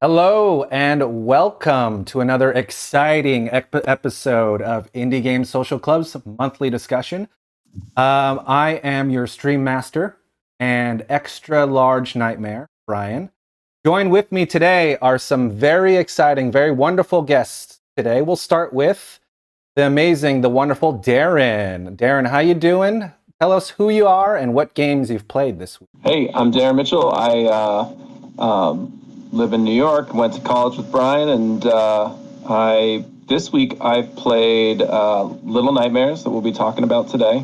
Hello and welcome to another exciting episode of Indie Game Social Club's monthly discussion. I am your stream master and extra large nightmare, Brian. Joined with me today are some very exciting, very wonderful guests today. We'll start with the amazing, the wonderful Darren. Darren, how you doing? Tell us who you are and what games you've played this week. Hey, I'm Darren Mitchell. I live in New York. Went to college with Brian, and this week I've played Little Nightmares that we'll be talking about today,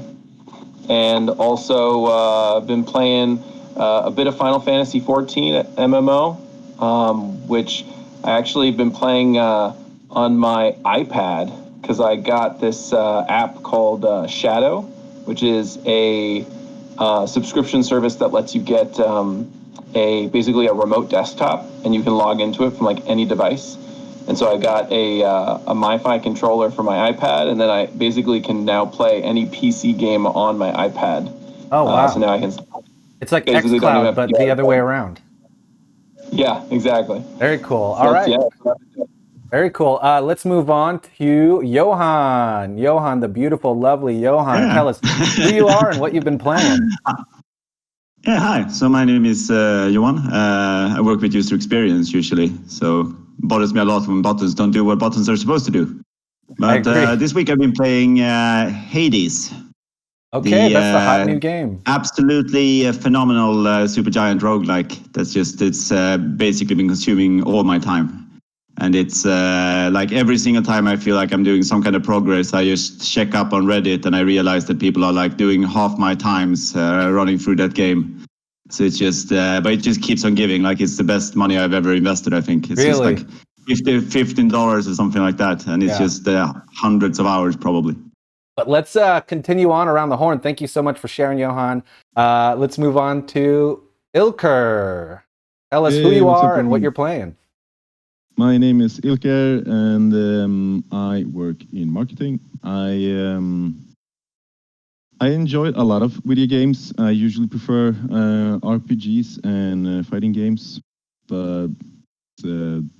and also been playing a bit of Final Fantasy 14 MMO, which I actually been playing on my iPad because I got this app called Shadow, which is a subscription service that lets you get basically a remote desktop, and you can log into it from like any device. And so I got a MiFi controller for my iPad, and then I basically can now play any PC game on my iPad. Oh wow! So now I can. It's like xCloud, but the other way around. Yeah, exactly. Very cool. All right. Yeah. Very cool. Let's move on to Johan. Johan, the beautiful, lovely Johan. Yeah. Tell us who you are and what you've been playing. Yeah, hi. So my name is Johan. I work with user experience usually. So bothers me a lot when buttons don't do what buttons are supposed to do. But this week I've been playing Hades. Okay, that's the hot new game. Absolutely phenomenal supergiant roguelike. It's basically been consuming all my time. And it's like every single time I feel like I'm doing some kind of progress, I just check up on Reddit and I realize that people are like doing half my times running through that game. So it's just, but it just keeps on giving. Like it's the best money I've ever invested, I think. It's really? Just like $15 or something like that. And it's just hundreds of hours probably. But let's continue on around the horn. Thank you so much for sharing, Johan. Let's move on to Ilker. Tell us who you are and what you're playing. My name is Ilker, and I work in marketing. I enjoy a lot of video games. I usually prefer RPGs and fighting games, but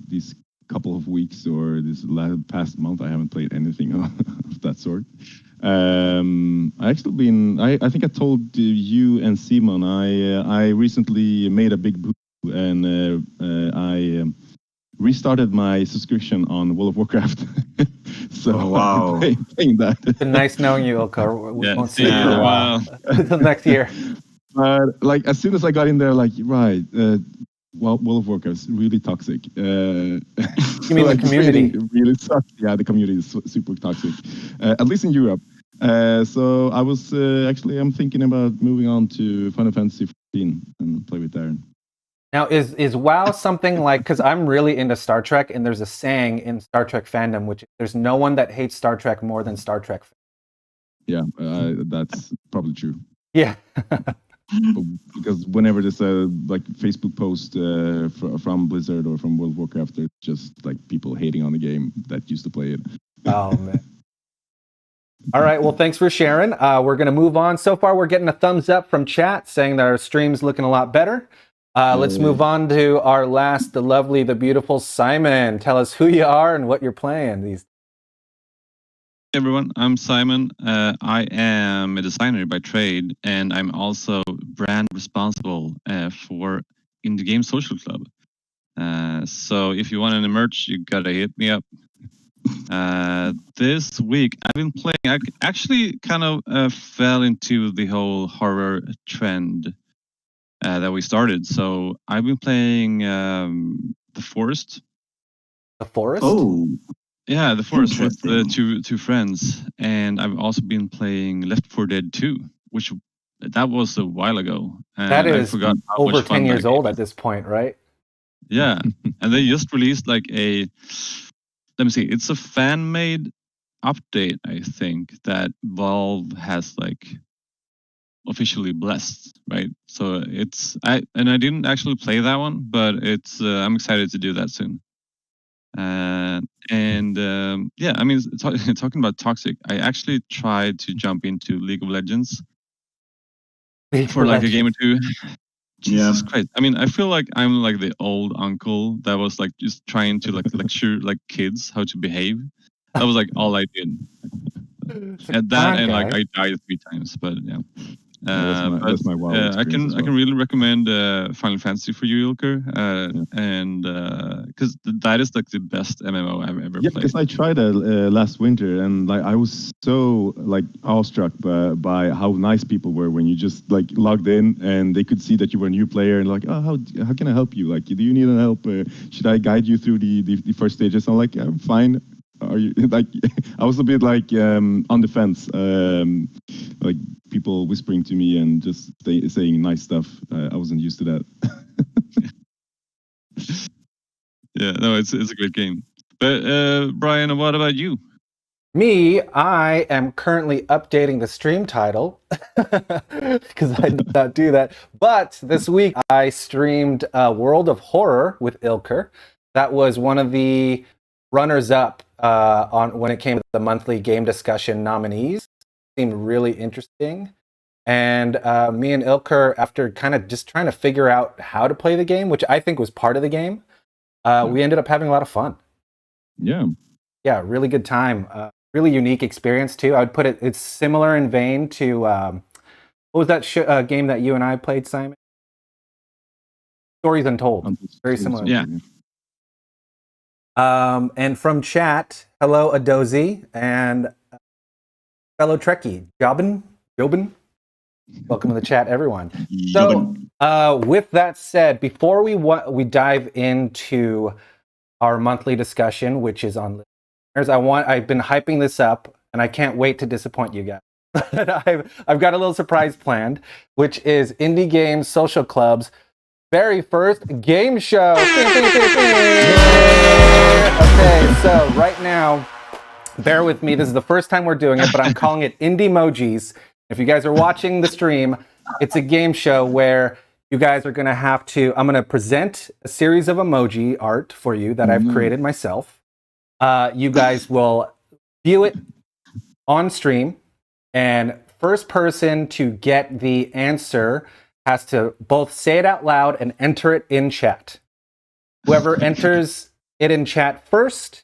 these couple of weeks or this past month, I haven't played anything of that sort. I think I told you and Simon, I recently made a big boo, and I restarted my subscription on World of Warcraft. So wow, I'm playing that. It's been nice knowing you, Ilker. We won't see you for a while. Until next year. But like as soon as I got in there, like World of Warcraft is really toxic. You mean the community? Really sucks. Yeah, the community is super toxic, at least in Europe. So I was I'm thinking about moving on to Final Fantasy 14 and play with Darren. Now, is WoW something like, because I'm really into Star Trek, and there's a saying in Star Trek fandom, which there's no one that hates Star Trek more than Star Trek fans. Yeah, that's probably true. Yeah. Because whenever there's a Facebook post from Blizzard or from World of Warcraft, there's just like people hating on the game that used to play it. Oh, man. All right, well, thanks for sharing. We're going to move on. So far, we're getting a thumbs up from chat saying that our stream's looking a lot better. Let's move on to our last, the lovely, the beautiful Simon. Tell us who you are and what you're playing. Hey everyone, I'm Simon. I am a designer by trade, and I'm also brand responsible for Indie Game Social Club. So if you want any merch, you gotta hit me up. This week I've been playing. I actually kind of fell into the whole horror trend that we started. So I've been playing The Forest. The Forest? Oh. Yeah, The Forest with two friends. And I've also been playing Left 4 Dead 2, which that was a while ago. And that is over 10 years old at this point, right? Yeah. And they just released like it's a fan-made update, I think, that Valve has like officially blessed, right? So I didn't actually play that one, but I'm excited to do that soon. Talking about toxic, I actually tried to jump into League of Legends for like a game or two. Jesus Christ. I mean, I feel like I'm like the old uncle that was like just trying to like lecture like kids how to behave. That was like all I did. And that, and like I died 3 times, but yeah. That's my WoW experience I can as well. I can really recommend Final Fantasy for you, Ilker, and because that is like the best MMO I've ever Yeah, played. because I tried it last winter, and like I was so like awestruck by how nice people were when you just like logged in and they could see that you were a new player and like, oh, how can I help you? Like, do you need any help? Should I guide you through the first stages? I'm like, I'm fine. Are you like? I was a bit like on the fence, like people whispering to me and just saying nice stuff. I wasn't used to that. Yeah, no, it's a great game. But Brian, what about you? Me, I am currently updating the stream title because I did not do that. But this week I streamed World of Horror with Ilker. That was one of the runners-up on when it came to the monthly game discussion nominees. Seemed really interesting. And me and Ilker, after kind of just trying to figure out how to play the game, which I think was part of the game, we ended up having a lot of fun. Yeah. Yeah, really good time. Really unique experience too. I would put it's similar in vein to what was that game that you and I played, Simon? Stories Untold. Very similar. Yeah. And from chat, hello Adozi and fellow Trekkie, Jobin. Welcome to the chat, everyone. So, with that said, before we dive into our monthly discussion, which is on listeners, I've been hyping this up, and I can't wait to disappoint you guys. I've got a little surprise planned, which is Indie Game Social Club's very first game show. Okay, so right now, bear with me. This is the first time we're doing it, but I'm calling it indiEMOJIs. If you guys are watching the stream, it's a game show where you guys are going to have to, I'm going to present a series of emoji art for you that I've created myself. You guys will view it on stream, and first person to get the answer has to both say it out loud and enter it in chat. Whoever enters it in chat first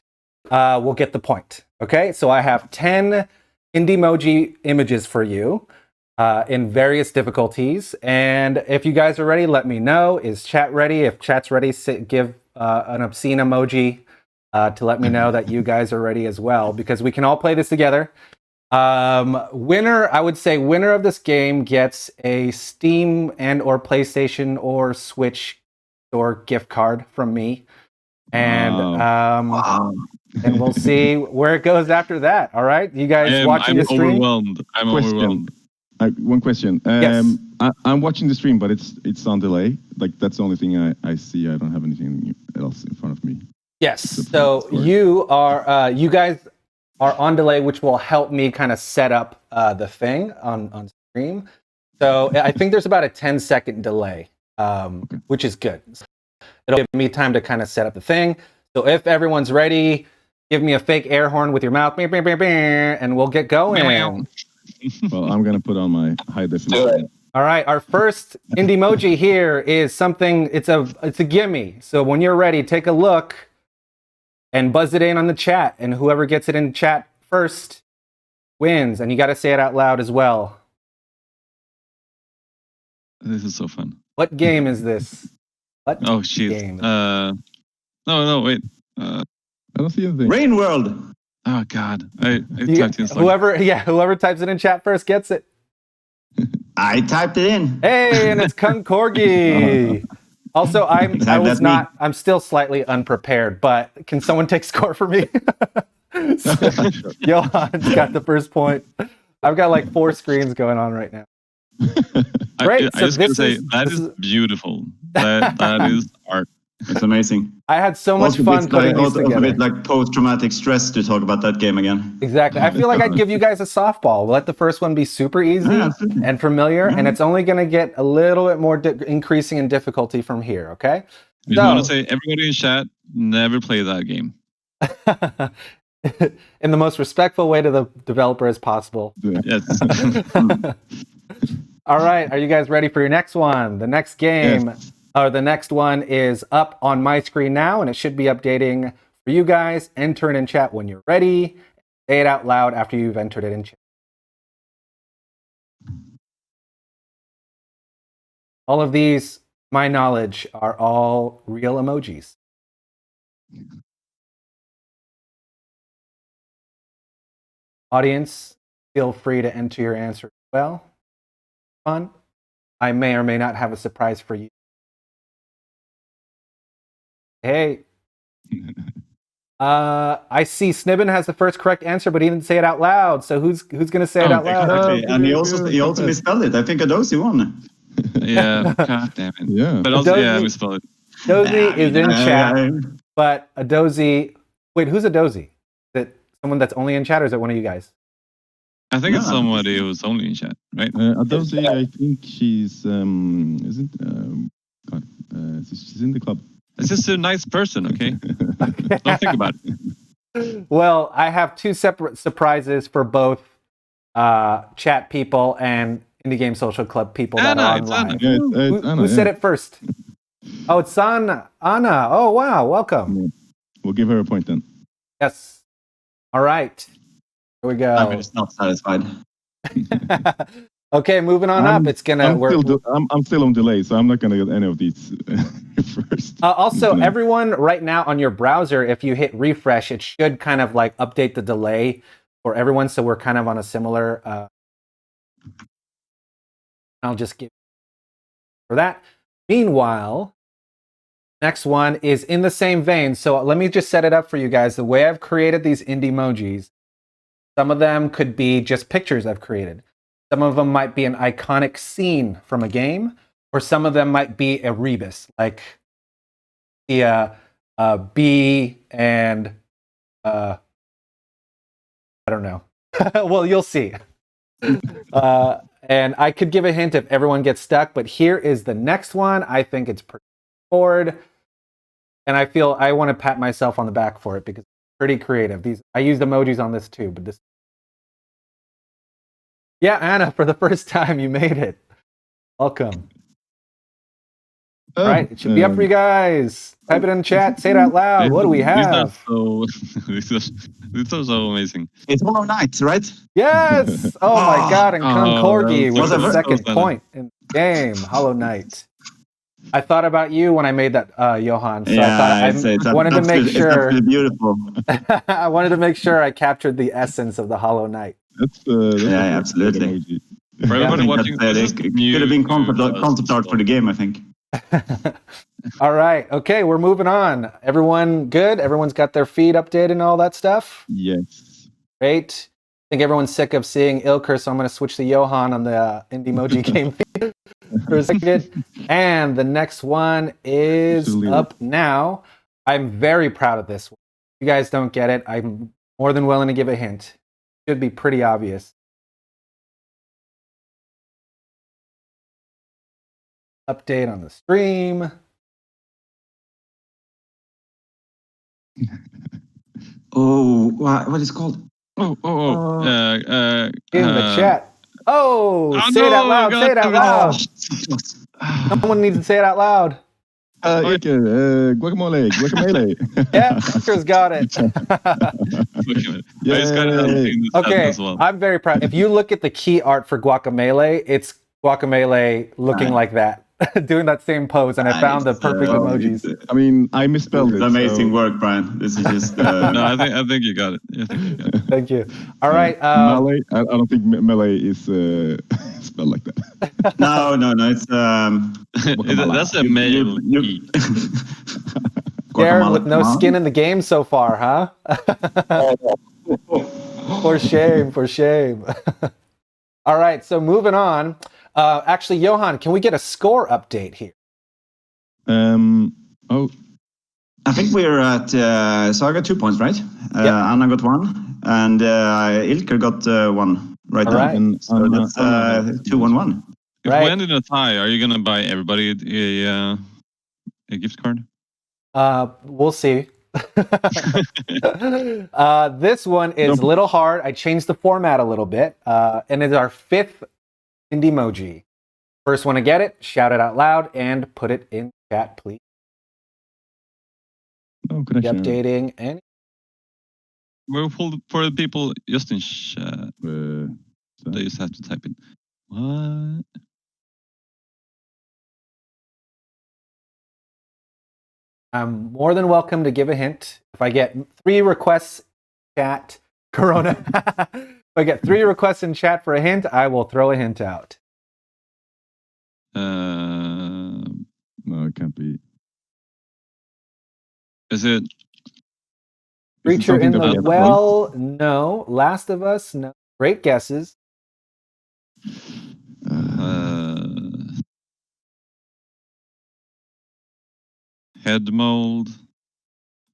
will get the point. Okay, so I have 10 indiEMOJI images for you in various difficulties. And if you guys are ready, let me know. Is chat ready? If chat's ready, give an obscene emoji to let me know that you guys are ready as well, because we can all play this together. Winner, I would say winner of this game gets a Steam and or PlayStation or Switch or gift card from me. And and we'll see where it goes after that. All right, you guys watching the stream? I'm overwhelmed. One question. Yes. I'm watching the stream, but it's on delay. Like that's the only thing I see. I don't have anything else in front of me. Yes. So you guys are on delay, which will help me kind of set up the thing on stream. So I think there's about a 10-second delay, which is good. It'll give me time to kind of set up the thing. So if everyone's ready, give me a fake air horn with your mouth, and we'll get going. Well, I'm gonna put on my high definition. All right, our first indiEMOJI here is something. It's a gimme. So when you're ready, take a look and buzz it in on the chat, and whoever gets it in chat first wins. And you got to say it out loud as well. This is so fun. What game is this? What Oh shit. game? No, wait. I don't see anything. Rain World. Oh god. I typed in Whoever types it in chat first gets it. I typed it in. Hey, and it's Kung Corgi. Also, I'm still slightly unprepared, but can someone take score for me? Johan's got the first point. I've got like 4 screens going on right now. Great. I just say that is beautiful. That is art. It's amazing. I had so much fun putting these together. Also a bit like post-traumatic stress to talk about that game again. Exactly. I feel like I'd give you guys a softball. We'll let the first one be super easy and familiar, and it's only going to get a little bit more increasing in difficulty from here, okay? I just want to say, everybody in chat, never play that game. In the most respectful way to the developer as possible. Yes. All right, are you guys ready for your next one? The next game, Yes. or the next one is up on my screen now, and it should be updating for you guys. Enter it in chat when you're ready. Say it out loud after you've entered it in chat. All of these, my knowledge, are all real emojis. Audience, feel free to enter your answer as well. Fun. I may or may not have a surprise for you. Hey. I see Snibbin has the first correct answer, but he didn't say it out loud. So who's gonna say it out loud? Exactly. And he also misspelled it. I think Adosi won. Yeah, god damn it. Yeah. But also, yeah, Adosi- we spell it. Dozy is in chat, Yeah. but Adozi. Wait, who's Adozi? Is it someone that's only in chat, or is it one of you guys? I think it's Yeah. somebody who's only in chat, right? Adosi, I think she's isn't God, she's in the club. It's just a nice person, okay? Don't think about it. Well, I have two separate surprises for both chat people and Indie Game Social Club people that Anna, are it's online. Anna. Yeah, it's Anna, Who said yeah. it first? Oh, it's Anna. Anna. Oh, wow. Welcome. We'll give her a point then. Yes. All right. Here we go. I'm just not satisfied. Okay, moving on up. It's gonna. I'm still on delay, so I'm not gonna get any of these first. Also, everyone right now on your browser, if you hit refresh, it should kind of like update the delay for everyone. So we're kind of on a similar. I'll just give for that. Meanwhile, next one is in the same vein. So let me just set it up for you guys. The way I've created these indiEMOJIs, some of them could be just pictures I've created. Some of them might be an iconic scene from a game, or some of them might be a rebus, like the bee and I don't know. Well, you'll see. And I could give a hint if everyone gets stuck, but here is the next one. I think it's pretty forward, and I feel I want to pat myself on the back for it because it's pretty creative. I used emojis on this too, but this. Yeah, Anna, for the first time, you made it. Welcome. All right, it should be up for you guys. Type it in chat. Say it out loud. What do we have? These are so amazing. It's Hollow Knight, right? Yes! Oh my god, and Corgi with the whatever. second point in the game. Hollow Knight. I thought about you when I made that, Johan. So I thought I wanted to make sure. It's beautiful. I wanted to make sure I captured the essence of the Hollow Knight. That's Yeah, absolutely. emoji. For everybody watching, It this is new could have been to concept art for the game, I think. All right. Okay, we're moving on. Everyone good? Everyone's got their feed updated and all that stuff? Yes. Great. I think everyone's sick of seeing Ilker, so I'm going to switch to Johan on the indiEMOJI game feed for a second. And the next one is up now. I'm very proud of this one. If you guys don't get it, I'm more than willing to give a hint. Should be pretty obvious. Update on the stream. Oh, what is it called? In the chat. Oh, Oh, say it out no, loud. God, Say it out no. loud. Someone needs to say it out loud. Guacamole. Yeah, Ilker's got it. Okay, as well. I'm very proud. If you look at the key art for Guacamole, it's Guacamole looking like that, doing that same pose, and I found the perfect emojis. I mean, I misspelled it. Amazing so- work, Brian. This is just. No, I think you got it. Thank you. All right. Melee. I don't think melee is spelled like that. No. It's That's a male. E. Darren with no skin in the game so far, huh? For shame, for shame. All right, so moving on. Actually, Johan, can we get a score update here? Oh, I think we're at. So I got 2 points, right? Yep. Anna got 1, and Ilker got 1. Right All now. right. and So that's 2-1-1. If Right. we end in a tie, are you gonna buy everybody a gift card? We'll see. This one is a little hard. I changed the format a little bit, and it's our 5th indiEMOJI. First one to get it, shout it out loud and put it in chat, please. Oh, Be connection. updating and Well, for the people just in chat, they just have to type in what? I'm more than welcome to give a hint. If I get 3 requests in chat, Corona. If I get 3 requests in chat for a hint, I will throw a hint out. No, it can't be. Is it Creature in something that we the have Well, no. Last of Us, no. Great guesses. head mold?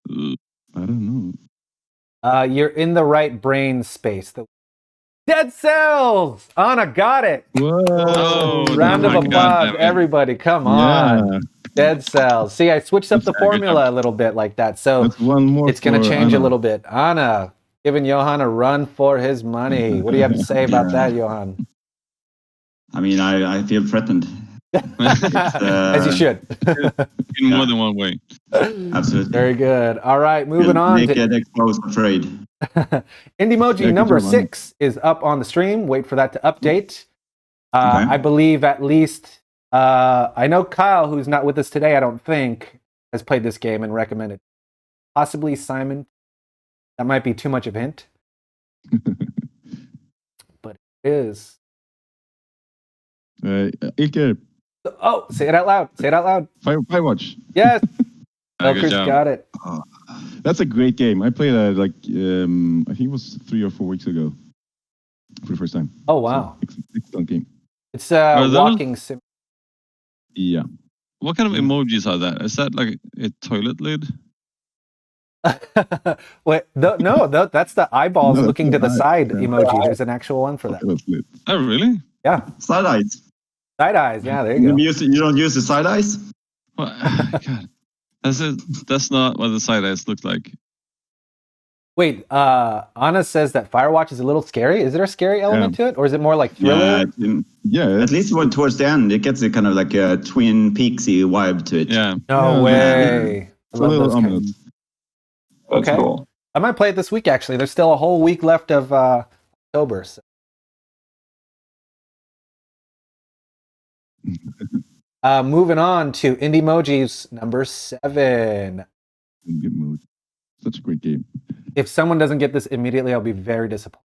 I don't know. You're in the right brain space. Dead Cells! Anna got it! Whoa! Oh, Round oh of my God, applause, damn it. everybody. Come on. Yeah, Dead Cells. See, I switched up the That's a good formula a little bit like that. So that's one more. it's going to for change a Anna. little bit. Anna, giving Johan a run for his money. What do you have to say about Yeah. that, Johan? I mean, I feel threatened. As you should. In more than one way. Absolutely. Very good. All right, moving on. Naked, exposed, afraid. indiEMOJI Yeah, good number job, Anna. 6 is up on the stream. Wait for that to update. Okay. I believe at least, I know Kyle, who's not with us today, I don't think, has played this game and recommended. Possibly Simon. That might be too much of a hint. But it is. Ilker, Oh, say it out loud. Say it out loud. Firewatch. Yes. Good Elker's job. got it. That's a great game. I played it like I think it was 3 or 4 weeks ago for the first time. Oh, wow. So, excellent game. It's Are those- walking sim. Yeah. What kind of emojis are that? Is that like a toilet lid? Wait, that's the eyeballs No, that's looking to the not. side Yeah. emoji. There's an actual one for that. That's lit. Oh, really? Yeah. Side eyes. Side eyes. Yeah, there you go. You don't use the side eyes? Well, God. That's not what the side eyes look like. Wait, Anna says that Firewatch is a little scary. Is there a scary element to it? Or is it more like thriller? Yeah. At least towards the end, it gets a kind of like a Twin Peaksy vibe to it. Yeah. No Yeah. way. I It's a love little those kinds. ominous. That's Okay. cool. I might play it this week, actually. There's still a whole week left of October. So. Moving on to indiEMOJI's number 7. In good mood. Such a great game. If someone doesn't get this immediately, I'll be very disappointed.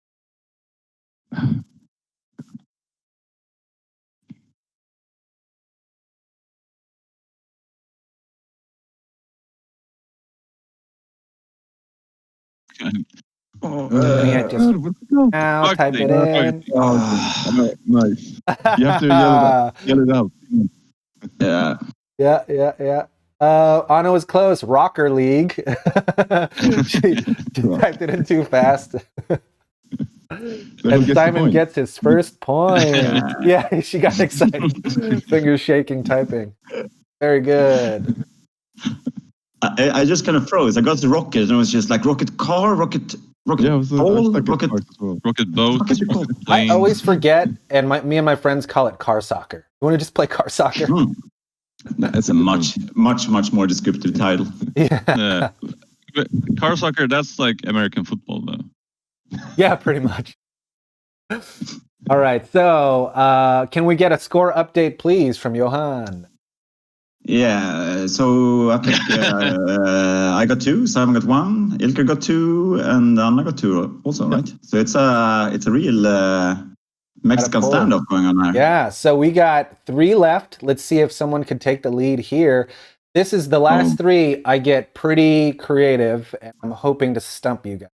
Oh, Just Let's go. now, Fuck type the- it in. Nice. You have to yell it out. yeah. Yeah. Anna was close. Rocker League. she typed it in too fast. And Simon gets his first point. Yeah, she got excited. Fingers shaking, typing. Very good. I just kind of froze. I got the rocket and it was just like rocket car, rocket Yeah, it was ball, like rocket. as well. Rocket boat, Fuck is it called? rocket I plane. always forget, and me and my friends call it car soccer. You want to just play car soccer? That's a much more descriptive title. Yeah. Yeah. But car soccer, that's like American football, though. Yeah, pretty much. All right, so can we get a score update, please, from Johan? Yeah, so I think I got 2, Simon got 1, Ilker got 2, and Anna got 2 also, right? So it's a real Mexican Got a pull. standoff going on there. Yeah, so we got 3 left. Let's see if someone could take the lead here. This is the last 3. I get pretty creative, and I'm hoping to stump you guys.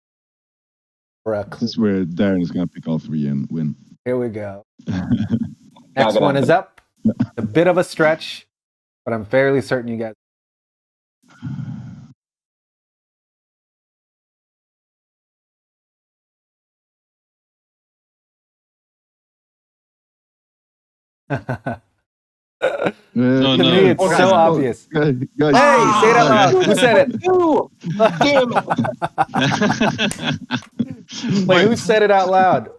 For a This is where Darren is going to pick all 3 and win. Here we go. Not Next gonna one is up. A bit of a stretch, but I'm fairly certain you guys. Oh, To no. me, it's so obvious. Guys, Hey, say it out loud. Who said it? You! Damn it! Wait, who said it out loud?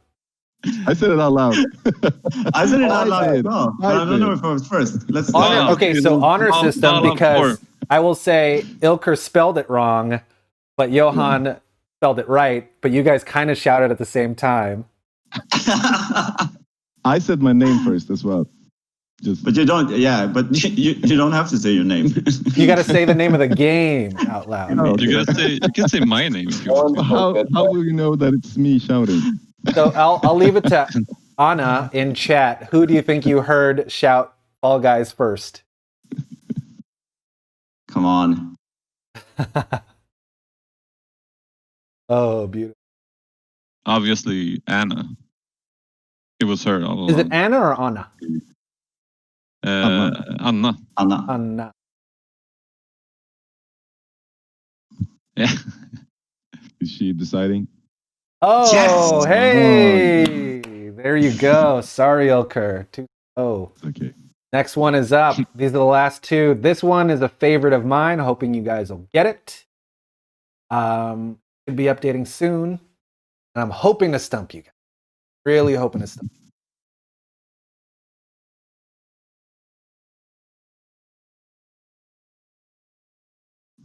I said it out loud. I said it out I loud as did. well. I I don't know did. if I was first. Let's Honor, Wow. okay, so honor Well, system, well, because four. I will say Ilker spelled it wrong, but Johan spelled it right, but you guys kind of shouted at the same time. I said my name first as well. Just But you don't, yeah, but you don't have to say your name. You got to say the name of the game out loud. Oh, okay. You can say my name if you want to. How will you know that it's me shouting? So I'll leave it to Anna in chat. Who do you think you heard shout Fall Guys first? Come on. Oh, beautiful. Obviously, Anna. It was her all along. Is it Anna or Anna? Anna. Anna. Anna. Yeah. Is she deciding? Oh, Yes! hey! There you go. Sorry, Ilker. 2-0. Okay. Next one is up. These are the last two. This one is a favorite of mine. Hoping you guys will get it. Should be updating soon. And I'm hoping to stump you guys. Really hoping to stump.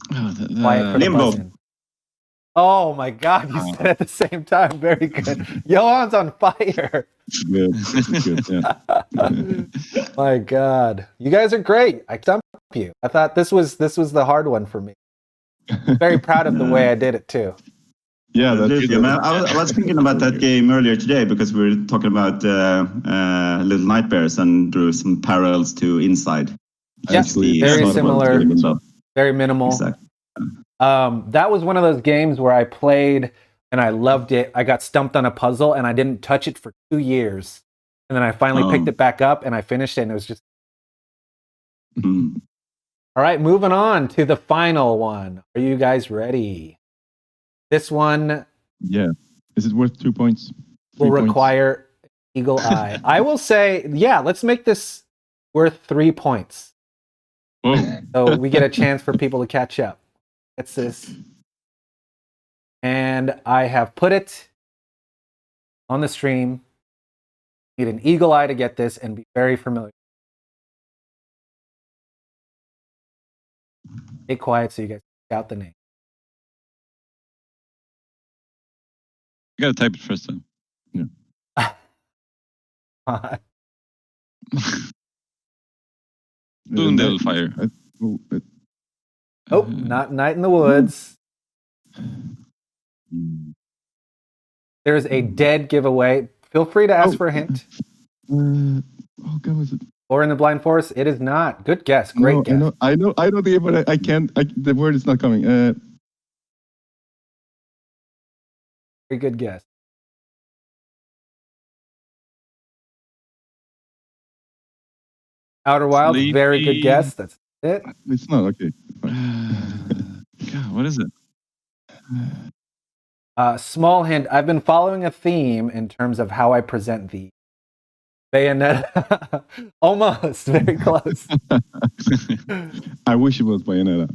Quiet for the Limbo. buzz-in. Oh my God, you said it at the same time. Very good. Johan's on fire. Good. Good. Yeah. My God. You guys are great. I stumped you. I thought this was the hard one for me. Very proud of the way I did it too. Yeah, that's Really good. I was thinking about that game earlier today because we were talking about Little Nightmares and drew some parallels to Inside. Yes, Actually, very thought about similar. it as well. Very minimal. Exactly. That was one of those games where I played and I loved it. I got stumped on a puzzle and I didn't touch it for 2 years. And then I finally picked it back up and I finished it and it was just... Mm. All right, moving on to the final one. Are you guys ready? This one Yeah. Is it worth 2 points? will 3 points? require eagle eye. I will say, yeah, let's make this worth 3 points. Whoa. So we get a chance for people to catch up. That's this. And I have put it on the stream. Need an eagle eye to get this and be very familiar. Stay quiet so you guys shout the name. You gotta type it first then. Boon Devil Fire. Oh, not Night in the Woods. There's a dead giveaway. Feel free to ask for a hint. Oh God, was it? Or in the Blind Forest, it is not. Good guess. Great guess. I know the game, but I can't. The word is not coming. Very good guess. Outer Wilds, very good Sleepy. guess. That's it. It's not okay. God, what is it? Small hint. I've been following a theme in terms of how I present the Bayonetta. Almost. Very close. I wish it was Bayonetta.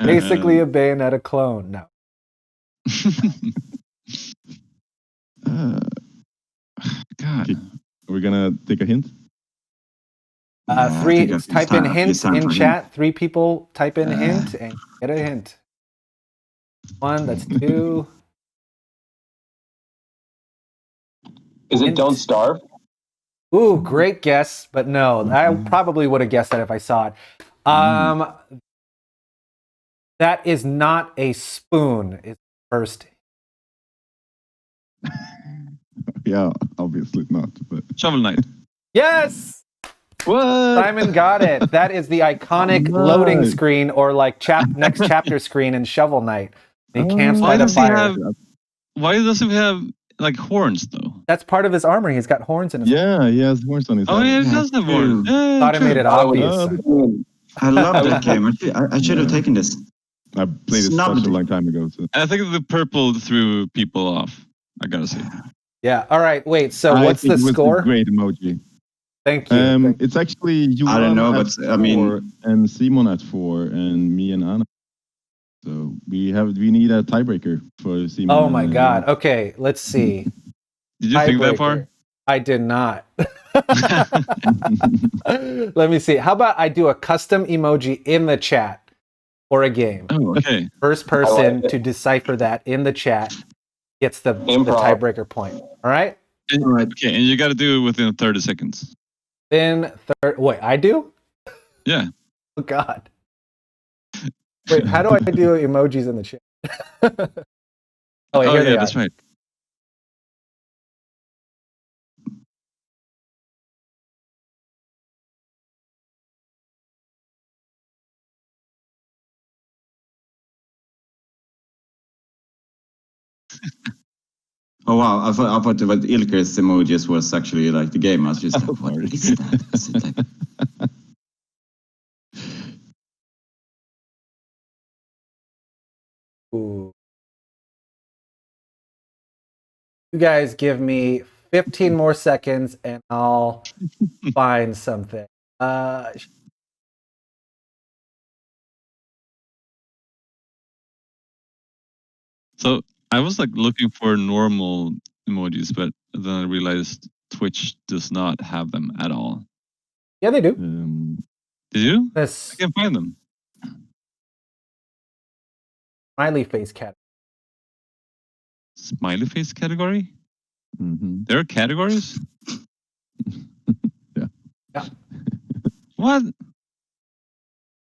Basically a Bayonetta clone. No. God. Okay. Are we gonna take a hint? Three. it's Type in time- hint it's time in for chat. 3 people type in hint and get a hint. 1. That's 2. Is it Hint. Don't Starve? Ooh, great guess, but no. I probably would have guessed that if I saw it. That is not a spoon. It's first. Yeah, obviously not. But Shovel Knight. Yes! what? Simon got it. That is the iconic Nice. loading screen or like next chapter screen in Shovel Knight. He camps Oh. by Why the does he fire. have Why doesn't he have like horns though? That's part of his armor. He's got horns in his Yeah, he has horns on his Oh head. yeah, he does have horns. Yeah, Thought I true. made it Oh, yeah. obvious. I love that game. I should have taken this. I played it Snubbed. such a long time ago. So. I think the purple threw people off. I gotta say. Yeah. All right. Wait. So I what's think the it was a score? great emoji. Thank you. It's actually you. I don't know, but I mean, and Simon at 4, and me and Anna. So we need a tiebreaker for Simon. Oh my God. Okay. Let's see. Did you think that far? I did not. Let me see. How about I do a custom emoji in the chat for a game? Oh, okay. First person to decipher that in the chat gets the tiebreaker point. All right? All right. Okay, and you got to do it within 30 seconds. Wait, I do? Yeah. Oh, God. Wait, how do I do emojis in the chat? Here they are. That's right. Oh wow! I thought what Ilker's emojis was actually like the game. I was just like, what is that? Is it like... Ooh. You guys give me 15 more seconds and I'll find something. So I was like looking for normal emojis, but then I realized Twitch does not have them at all. Yeah, they do. Did you? This I can't find them. smiley face cat. Smiley face category? Mm-hmm. There are categories? Yeah. What?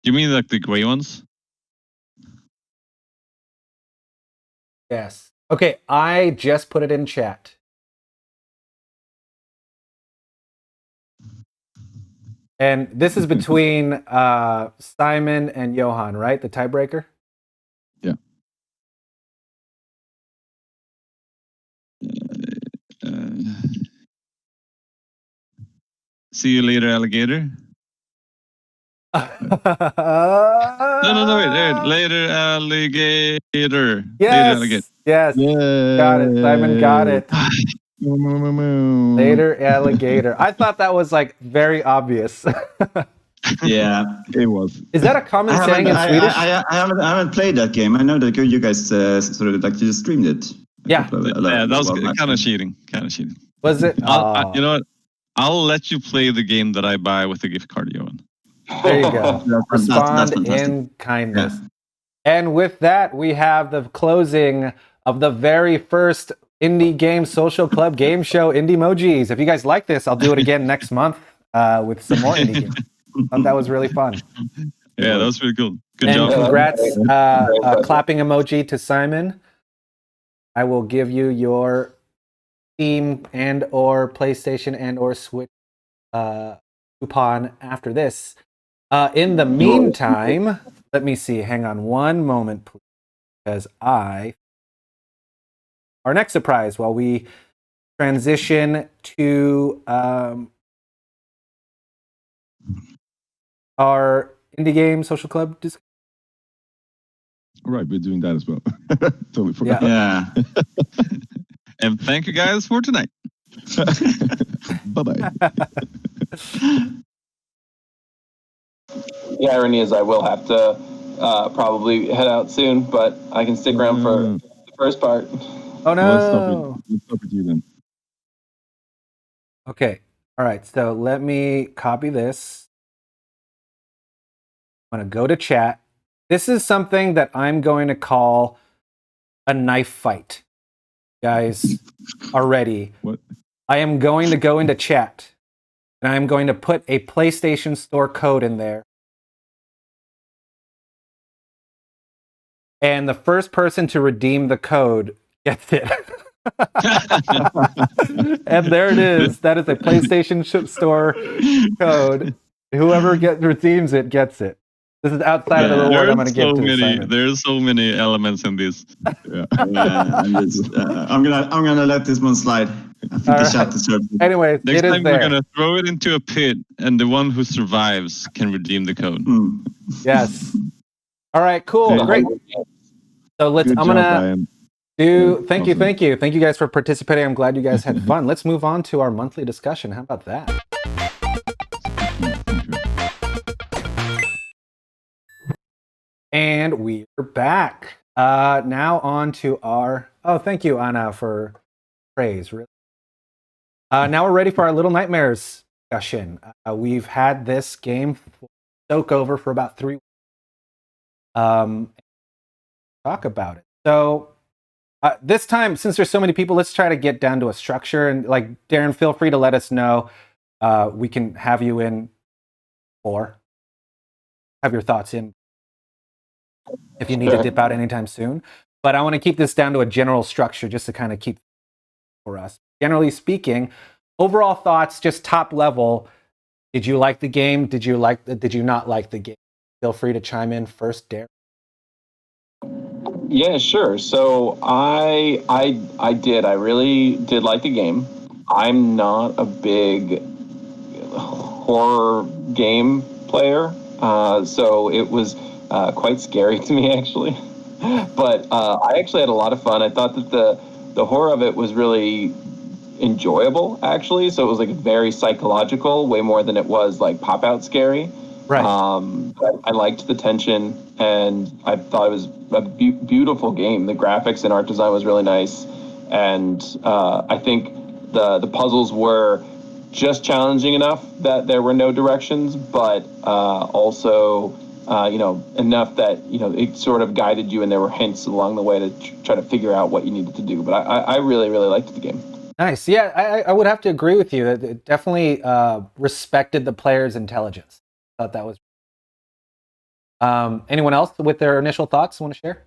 You mean like the gray ones? Yes. Okay, I just put it in chat. And this is between Simon and Johan, right? The tiebreaker? Yeah. See you later, alligator. No, wait. Later, alligator. Yes. Later, alligator. Yes. Yay. Got it. Simon got it. Later, alligator. I thought that was like very obvious. Yeah, it was. Is that a common saying in Swedish? I haven't played that game. I know that you guys sort of like just streamed it. Yeah. That was kind of cheating. Was it? You know what? I'll let you play the game that I buy with the gift card, Johan. There you go. Respond that's in kindness. Yeah. And with that, we have the closing of the very first Indie Game Social Club game show, indiEMOJIs. If you guys like this, I'll do it again next month with some more indie games. Thought that was really fun. Yeah, that was really cool. Good and job. Congrats, clapping emoji to Simon. I will give you your Steam and or PlayStation and or Switch coupon after this. In the meantime, let me see. Hang on one moment, please, because our next surprise while we transition to our indie game social club discussion. All right, we're doing that as well. Totally forgot. Yeah. And thank you guys for tonight. Bye-bye. The irony is I will have to probably head out soon, but I can stick around for the first part. Oh, no. Let's stop with you then. Okay. All right. So let me copy this. I'm going to go to chat. This is something that I'm going to call a knife fight. You guys are ready. What? I am going to go into chat and I'm going to put a PlayStation Store code in there. And the first person to redeem the code gets it. And there it is. That is a PlayStation Store code. Whoever redeems it gets it. This is outside of the reward I'm going to give to Simon. There's so many elements in this. Yeah. I'm gonna let this one slide. I think the chat deserves it. Anyways, Next it is time there. we're gonna throw it into a pit, and the one who survives can redeem the code. Yes. All right. Cool. Great. So let's. Good I'm job, gonna Brian. do. Thank you guys for participating. I'm glad you guys had fun. Let's move on to our monthly discussion. How about that? And we're back. Now on to our. Oh, thank you, Anna, for praise. Really Now we're ready for our Little Nightmares discussion. We've had this game soak over for about 3 weeks. Talk about it. So this time, since there's so many people, let's try to get down to a structure. And like Darren, feel free to let us know. We can have you in or have your thoughts in if you need to dip out anytime soon. But I want to keep this down to a general structure just to kind of keep for us. Generally speaking, overall thoughts, just top level. Did you like the game? Did you not like the game? Feel free to chime in first, Darren. Yeah, sure. So I did. I really did like the game. I'm not a big horror game player, so it was quite scary to me actually. But I actually had a lot of fun. I thought that the horror of it was really enjoyable actually. So it was like very psychological, way more than it was like pop out scary. Right. I liked the tension, and I thought it was a beautiful game. The graphics and art design was really nice, and I think the puzzles were just challenging enough that there were no directions, but also enough that it sort of guided you, and there were hints along the way to try to figure out what you needed to do. But I really liked the game. Nice. Yeah, I would have to agree with you. It definitely respected the player's intelligence. I thought that was. Anyone else with their initial thoughts want to share?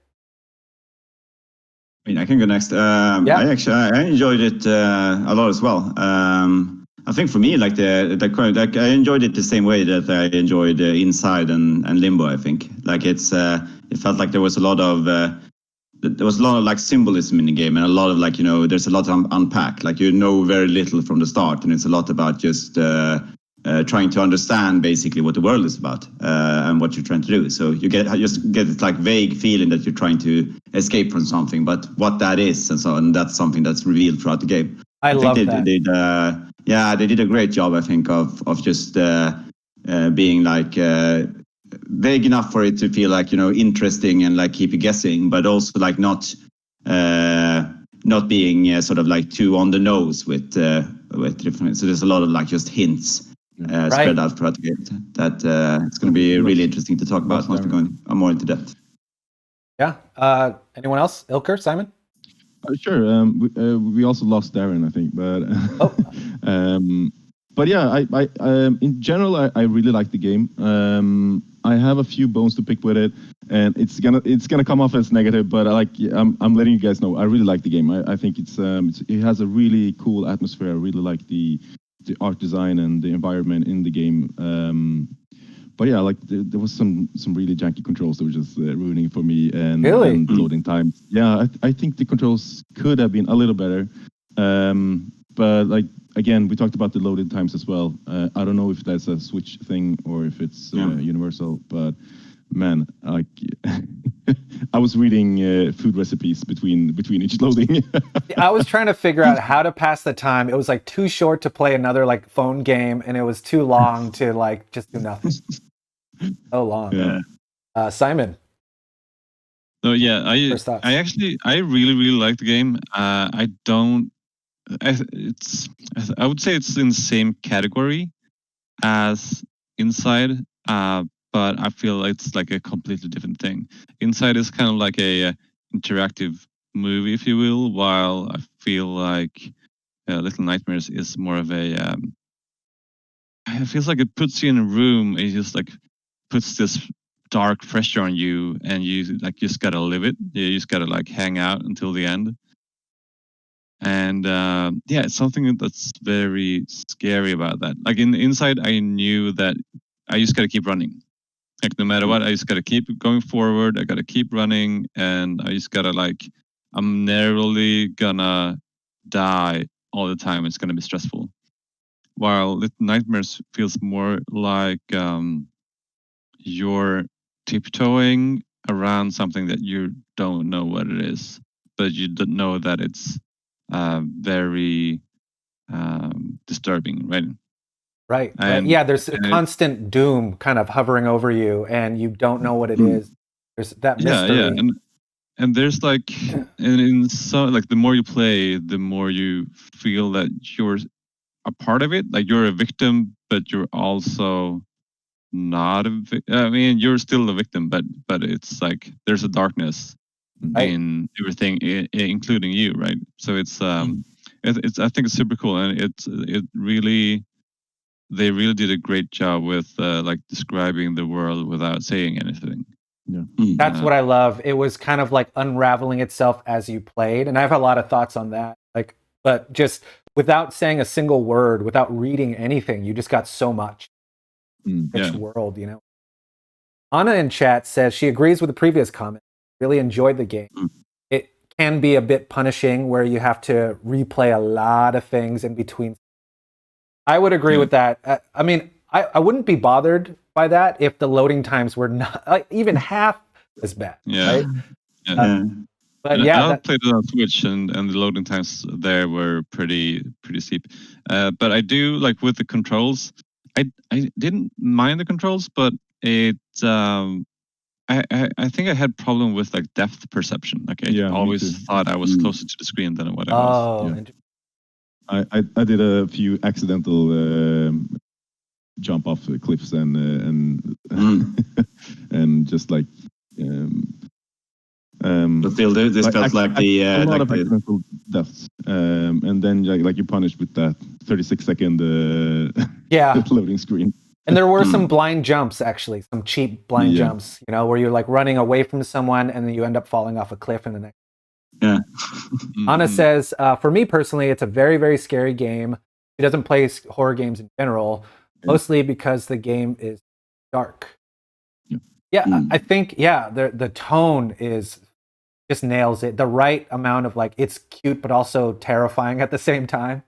I mean, I can go next. Yeah. I enjoyed it a lot as well. I think for me, like I enjoyed it the same way that I enjoyed Inside and Limbo. I think like it felt like there was a lot of like symbolism in the game, and a lot of like there's a lot to unpack. Like very little from the start, and it's a lot about just trying to understand basically what the world is about and what you're trying to do. So you just get this like vague feeling that you're trying to escape from something, but what that is and that's something that's revealed throughout the game. I love think that. they did a great job, I think, of just being like vague enough for it to feel like interesting and like keep you guessing, but also like not being sort of like too on the nose with different. So there's a lot of like just hints spread out throughout the game that it's going to be really interesting to talk about once we're going more into depth. Yeah. Anyone else? Ilker, Simon? Sure. We also lost Darren, I think, but yeah, I in general I really like the game. I have a few bones to pick with it, and it's gonna come off as negative, but I'm letting you guys know I really like the game. I think it has a really cool atmosphere. I really like the art design and the environment in the game. But yeah, like there was some really janky controls that were just ruining it for me, and loading times. Yeah, I think the controls could have been a little better. But like again, we talked about the loading times as well. I don't know if that's a Switch thing or if it's universal, but man, like I was reading food recipes between each loading. I was trying to figure out how to pass the time. It was like too short to play another like phone game, and it was too long to like just do nothing. So long. Yeah. Simon. So yeah, I really like the game. I would say it's in the same category as Inside, but I feel it's like a completely different thing. Inside is kind of like a interactive movie, if you will, while I feel like Little Nightmares is more of a. It feels like it puts you in a room. It just like puts this dark pressure on you, and you like just gotta live it. You just gotta like hang out until the end. And yeah, it's something that's very scary about that. Like in Inside, I knew that I just gotta keep running. Like no matter what, I just gotta keep going forward. I gotta keep running, and I just gotta like, I'm narrowly gonna die all the time. It's gonna be stressful. While Little Nightmares feels more like you're tiptoeing around something that you don't know what it is, but you don't know that it's very disturbing, right? Right. Yeah, there's a constant doom kind of hovering over you, and you don't know what it is. There's that mystery. Yeah, and there's like, and in so like the more you play, the more you feel that you're a part of it. Like you're a victim, but you're also not a I mean, you're still a victim, but it's like there's a darkness in everything, including you, right? So it's it's I think it's super cool, and it really they really did a great job with like describing the world without saying anything. Yeah. That's what I love. It was kind of like unraveling itself as you played, and I have a lot of thoughts on that. Like, but just without saying a single word, without reading anything, you just got so much rich world, you know. Anna in chat says she agrees with the previous comment. Really enjoyed the game. It can be a bit punishing where you have to replay a lot of things in between. I would agree with that. I mean, I wouldn't be bothered by that if the loading times were not like, even half as bad. Right? But and I played it on Switch, and the loading times there were pretty steep. But I do like with the controls. I didn't mind the controls, but it I think I had problem with like depth perception. Like I always thought I was closer to the screen than what I was. I did a few accidental jump off cliffs and and just like but still this felt like a lot of accidental deaths, and then like you're punished with that 36-second loading screen. And there were some blind jumps, actually, some cheap blind jumps, you know, where you're like running away from someone and then you end up falling off a cliff in the next. Anna says, for me personally, it's a very, very scary game. She doesn't play horror games in general, mostly because the game is dark. I think, the tone just nails it. The right amount of like, it's cute, but also terrifying at the same time.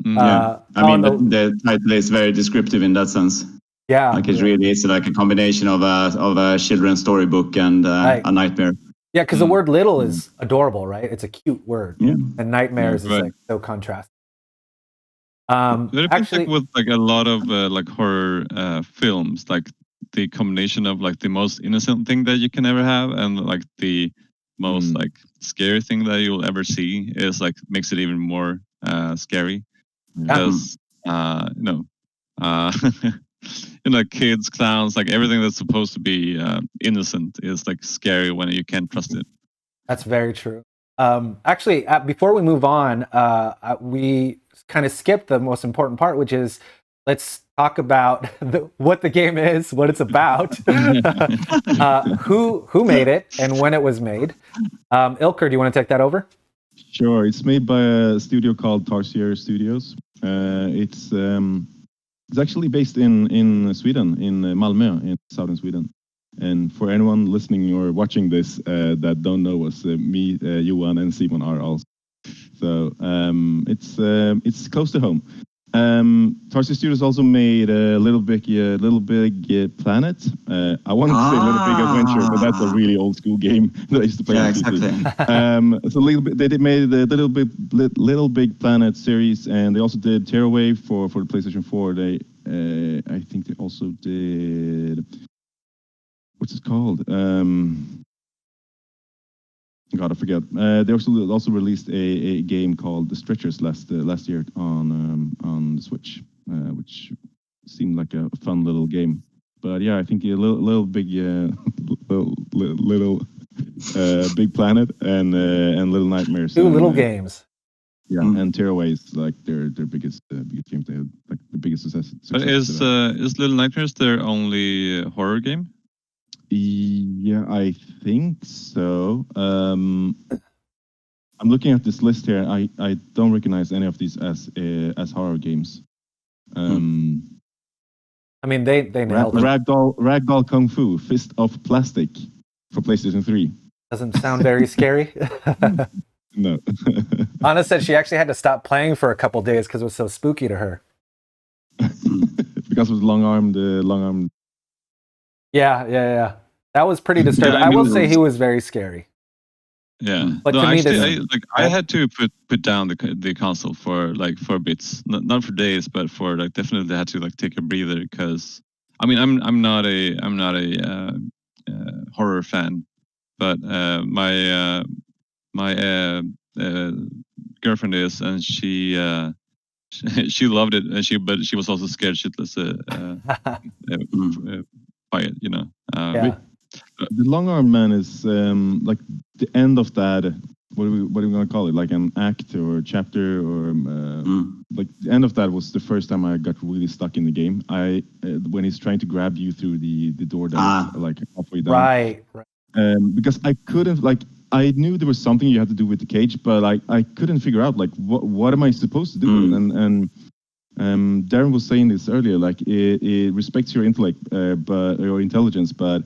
I mean, the title is very descriptive in that sense. Like it really is like a combination of a children's storybook and a nightmare. Yeah, because the word "little" is adorable, right? It's a cute word. And nightmares is like so contrasting. Actually, with like a lot of like horror films, like the combination of like the most innocent thing that you can ever have and like the most like scary thing that you'll ever see is like makes it even more scary. Because kids, clowns, like everything that's supposed to be innocent is like scary when you can't trust it. That's very true. Actually, before we move on, we kind of skipped the most important part, which is let's talk about what the game is, what it's about, who made it, and when it was made. Ilker, do you want to take that over? Sure. It's made by a studio called Tarsier Studios. It's actually based in Sweden, in Malmö, in southern Sweden. And for anyone listening or watching this that don't know us, me, Johan, and Simon are also. So it's close to home. Tarsier Studios also made Little Big Planet. I wanted to say Little Big Adventure, but that's a really old school game that I used to play. Yeah, exactly. So they made the Little Big Planet series, and they also did Tearaway for the PlayStation 4. They I think they also did what's it called? God, I forget. They also released a game called The Stretchers last year on the Switch, which seemed like a fun little game. But yeah, I think a little big Big Planet and Little Nightmares. Two little games. Yeah, and Tearaway is like their biggest game. They had like the biggest success. But is Little Nightmares their only horror game? Yeah, I think so. I'm looking at this list here. I don't recognize any of these as horror games. I mean, they nailed it. Ragdoll Kung Fu, Fist of Plastic for PlayStation 3. Doesn't sound very scary. No. Anna said she actually had to stop playing for a couple days because it was so spooky to her. Because it was long-armed. Yeah. That was pretty disturbing. I will say he was very scary. Yeah, but to me, I had to put down the console for bits, not for days, but for like definitely had to like take a breather because I mean I'm not a horror fan, but my girlfriend is, and she she loved it, and but she was also scared shitless by it. You know. Yeah. The long arm man is like the end of that. What are we gonna call it? Like an act or chapter or like the end of that was the first time I got really stuck in the game. When he's trying to grab you through the door that like halfway down. Right. Because I couldn't like I knew there was something you had to do with the cage, but I couldn't figure out like what am I supposed to do with it? And Darren was saying this earlier, like it respects your intellect, but your intelligence, but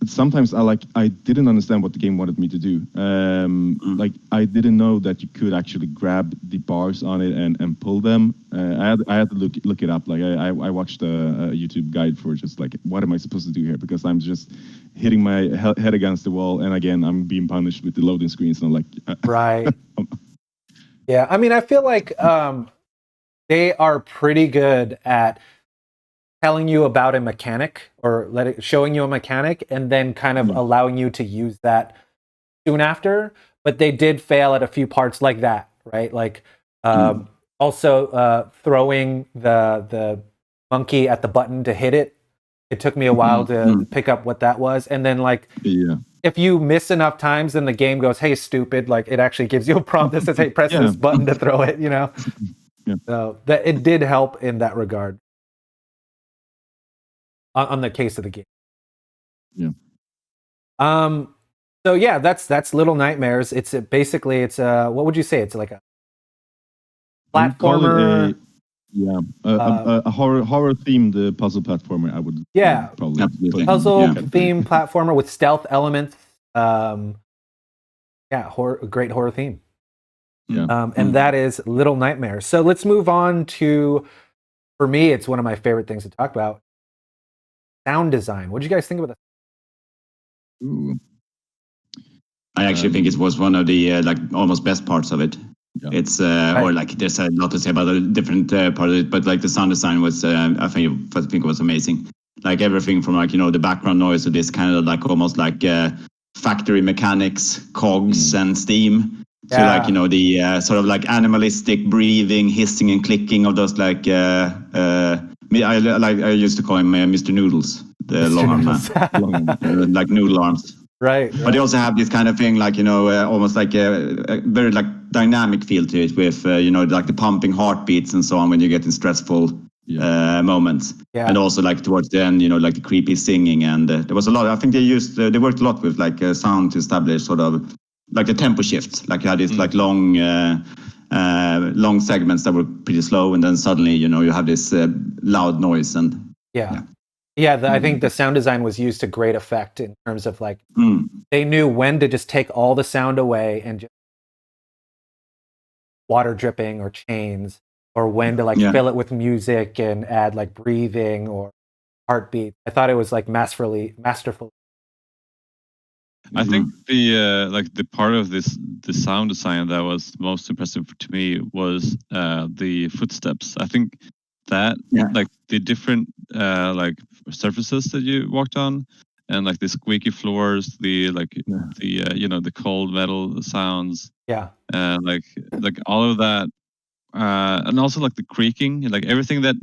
sometimes I didn't understand what the game wanted me to do. Like I didn't know that you could actually grab the bars on it and pull them. I had to look it up. Like I watched a YouTube guide for just like what am I supposed to do here, because I'm just hitting my head against the wall, and again I'm being punished with the loading screens, and I'm like right. Yeah, I mean I feel like they are pretty good at telling you about a mechanic or showing you a mechanic and then kind of allowing you to use that soon after. But they did fail at a few parts like that, right? Like also throwing the monkey at the button to hit it. It took me a while to pick up what that was. And then like if you miss enough times, then the game goes, hey, stupid. Like it actually gives you a prompt that says, hey, press this button to throw it, you know? So that it did help in that regard. On the case of the game. Yeah. So yeah, that's Little Nightmares. It's basically what would you say? It's like a platformer. A horror themed puzzle platformer. I would probably puzzle themed platformer with stealth elements. Great horror theme. Yeah. And that is Little Nightmares. So let's move on to, for me, it's one of my favorite things to talk about. Sound design. What did you guys think about that? Ooh. I actually think it was one of the like almost best parts of it. Yeah. It's or like there's a lot to say about a different part of it, but like the sound design was I think it was amazing. Like everything from like the background noise to this kind of like almost like factory mechanics, cogs and steam. To like the sort of like animalistic breathing, hissing and clicking of those like I used to call him Mr. Noodles, the long arm man, like noodle arms. Right. But they also have this kind of thing, like almost like a very like dynamic feel to it, with like the pumping heartbeats and so on when you get in stressful moments. Yeah. And also like towards the end, like the creepy singing, and there was a lot. I think they worked a lot with like sound to establish sort of like the tempo shifts. Like you had these like long segments that were pretty slow, and then suddenly you have this loud noise and I think the sound design was used to great effect in terms of like they knew when to just take all the sound away and just water dripping or chains, or when to like fill it with music and add like breathing or heartbeat. I thought it was like masterful. I think the part of the sound design that was most impressive to me was the footsteps. I think that like the different like surfaces that you walked on, and like the squeaky floors, the the cold metal sounds, like all of that, and also like the creaking, like everything that.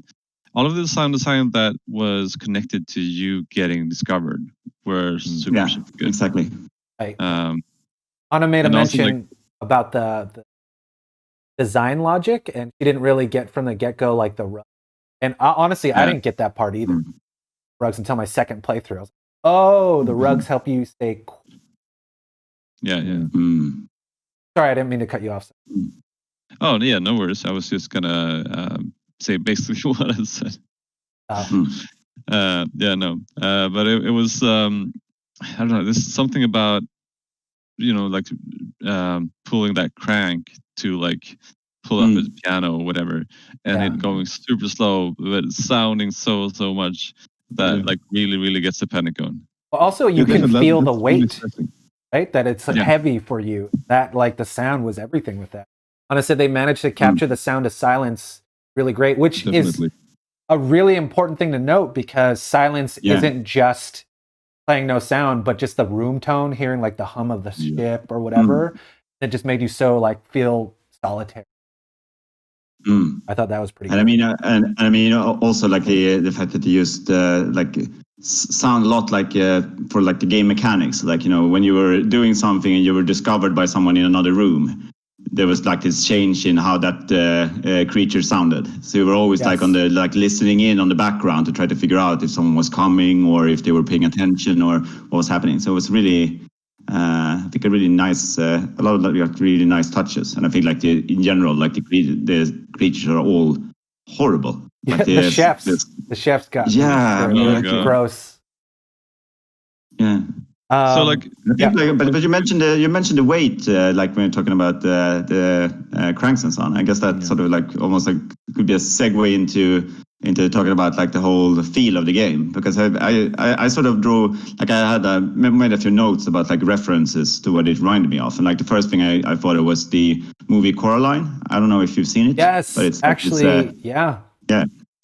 All of the sound design that was connected to you getting discovered were super good. Exactly. Right. Anna made a mention about the design logic, and she didn't really get from the get-go like the rug. And honestly, I didn't get that part either. Rugs until my second playthrough. I was like, the rugs help you stay cool. Yeah. Sorry, I didn't mean to cut you off. Oh yeah, no worries. I was just gonna say basically what I said. But it was I don't know. There's something about like pulling that crank to like pull up the piano or whatever, and it going super slow, but sounding so much that like really gets the panic going. Well, also you can feel the weight, right? That it's heavy for you. That like the sound was everything with that. Honestly, they managed to capture the sound of silence really great, which is a really important thing to note, because silence isn't just playing no sound, but just the room tone, hearing like the hum of the ship or whatever. It just made you so like feel solitary. I thought that was pretty And good. I mean, also like the fact that they used like sound a lot like for like the game mechanics. Like, you know, when you were doing something and you were discovered by someone in another room, there was like this change in how that creature sounded. So you were always like on the listening in on the background to try to figure out if someone was coming or if they were paying attention or what was happening. So it was really, I think, a really nice, a lot of like really nice touches. And I think like in general, like the creatures are all horrible. Like The chefs got me. Yeah, They're gross. Yeah. So like, I think but you mentioned the weight, like when you're talking about the cranks and so on. I guess that sort of like almost like could be a segue into talking about like the whole feel of the game, because I sort of drew, like I had made a few notes about like references to what it reminded me of, and like the first thing I thought it was the movie Coraline. I don't know if you've seen it. Yes, but it's actually, yeah.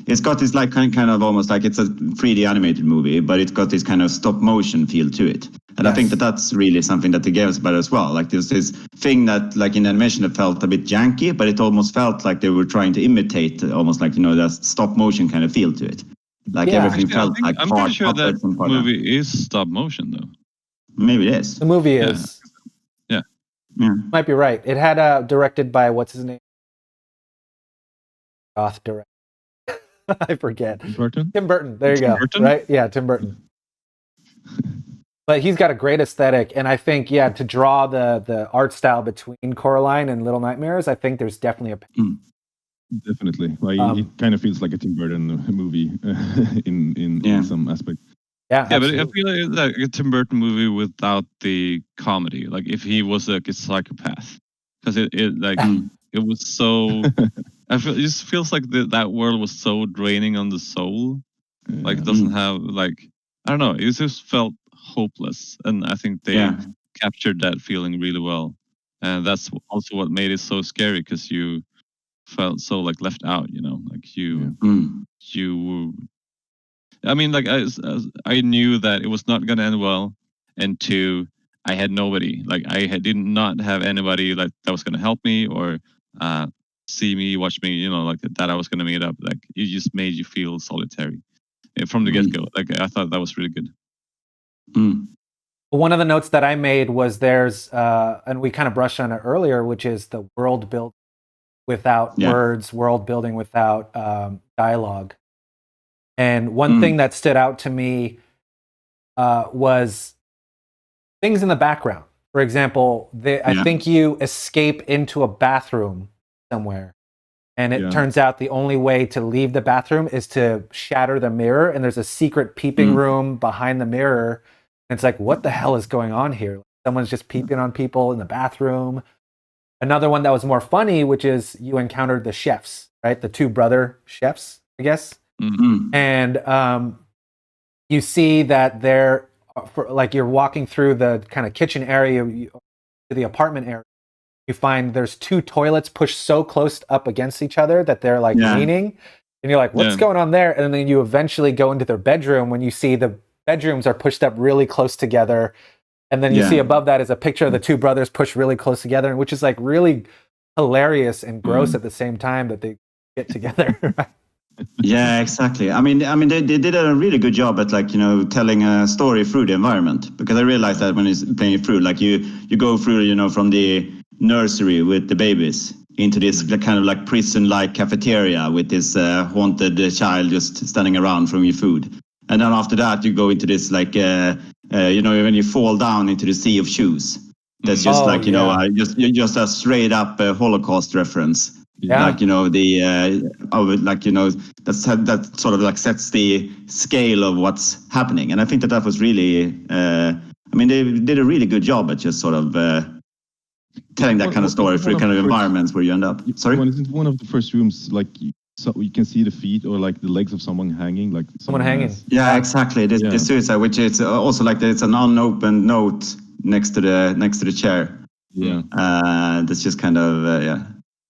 It's got this like kind of almost like it's a 3D animated movie, but it's got this kind of stop motion feel to it. And I think that that's really something that the game is about as well. Like there's this thing that like in animation it felt a bit janky, but it almost felt like they were trying to imitate almost like, you know, that stop motion kind of feel to it. Like everything felt like I'm pretty sure that movie is stop motion though. Maybe it is. The movie is. Yeah. Might be right. It had directed by what's his name? Goth director. I forget. Tim Burton. There you go. Burton? Right? Yeah, Tim Burton. But he's got a great aesthetic, and I think to draw the art style between Coraline and Little Nightmares, I think there's definitely Definitely, like it kind of feels like a Tim Burton movie in some aspect. Yeah, but I feel like it's like a Tim Burton movie without the comedy. Like if he was like a psychopath, because it was so. It just feels like that world was so draining on the soul. Like it doesn't have like, I don't know. It just felt hopeless, and I think they captured that feeling really well. And that's also what made it so scary, because you felt so like left out. You know, like you. I mean, like I knew that it was not gonna end well, and two, I had nobody. Like did not have anybody like that was gonna help me or see me, watch me. You know, like that I was gonna meet up. Like it just made you feel solitary from the get go. Like I thought that was really good. One of the notes that I made was there's, and we kind of brushed on it earlier, which is the world build without words, world building without dialogue. And one thing that stood out to me was things in the background. For example, I think you escape into a bathroom somewhere, and it turns out the only way to leave the bathroom is to shatter the mirror, and there's a secret peeping room behind the mirror. And it's like, what the hell is going on here? Someone's just peeping on people in the bathroom. Another one that was more funny, which is you encountered the chefs, right? The two brother chefs, I guess. And you see that they're like, you're walking through the kind of kitchen area to the apartment area. You find there's two toilets pushed so close up against each other that they're like leaning, and you're like, what's going on there? And then you eventually go into their bedroom when you see the bedrooms are pushed up really close together, and then you see above that is a picture of the two brothers pushed really close together, which is like really hilarious and gross at the same time that they get together. Yeah, exactly. I mean, they did a really good job at like, you know, telling a story through the environment, because I realized that when it's playing it through, like you go through, you know, from the nursery with the babies into this kind of like prison-like cafeteria with this haunted child just standing around from your food, and then after that you go into this like you know, when you fall down into the sea of shoes. That's just you know, just a straight up Holocaust reference. Like, you know, like, you know, that sort of like sets the scale of what's happening. And I think that was really, I mean, they did a really good job at just sort of telling that kind of story through kind of environments where you end up. Sorry? Isn't one of the first rooms, like, so you can see the feet or like the legs of someone hanging, like someone hanging. Yeah, exactly. The suicide, which is also like it's an unopened note next to the chair. Yeah. That's just kind of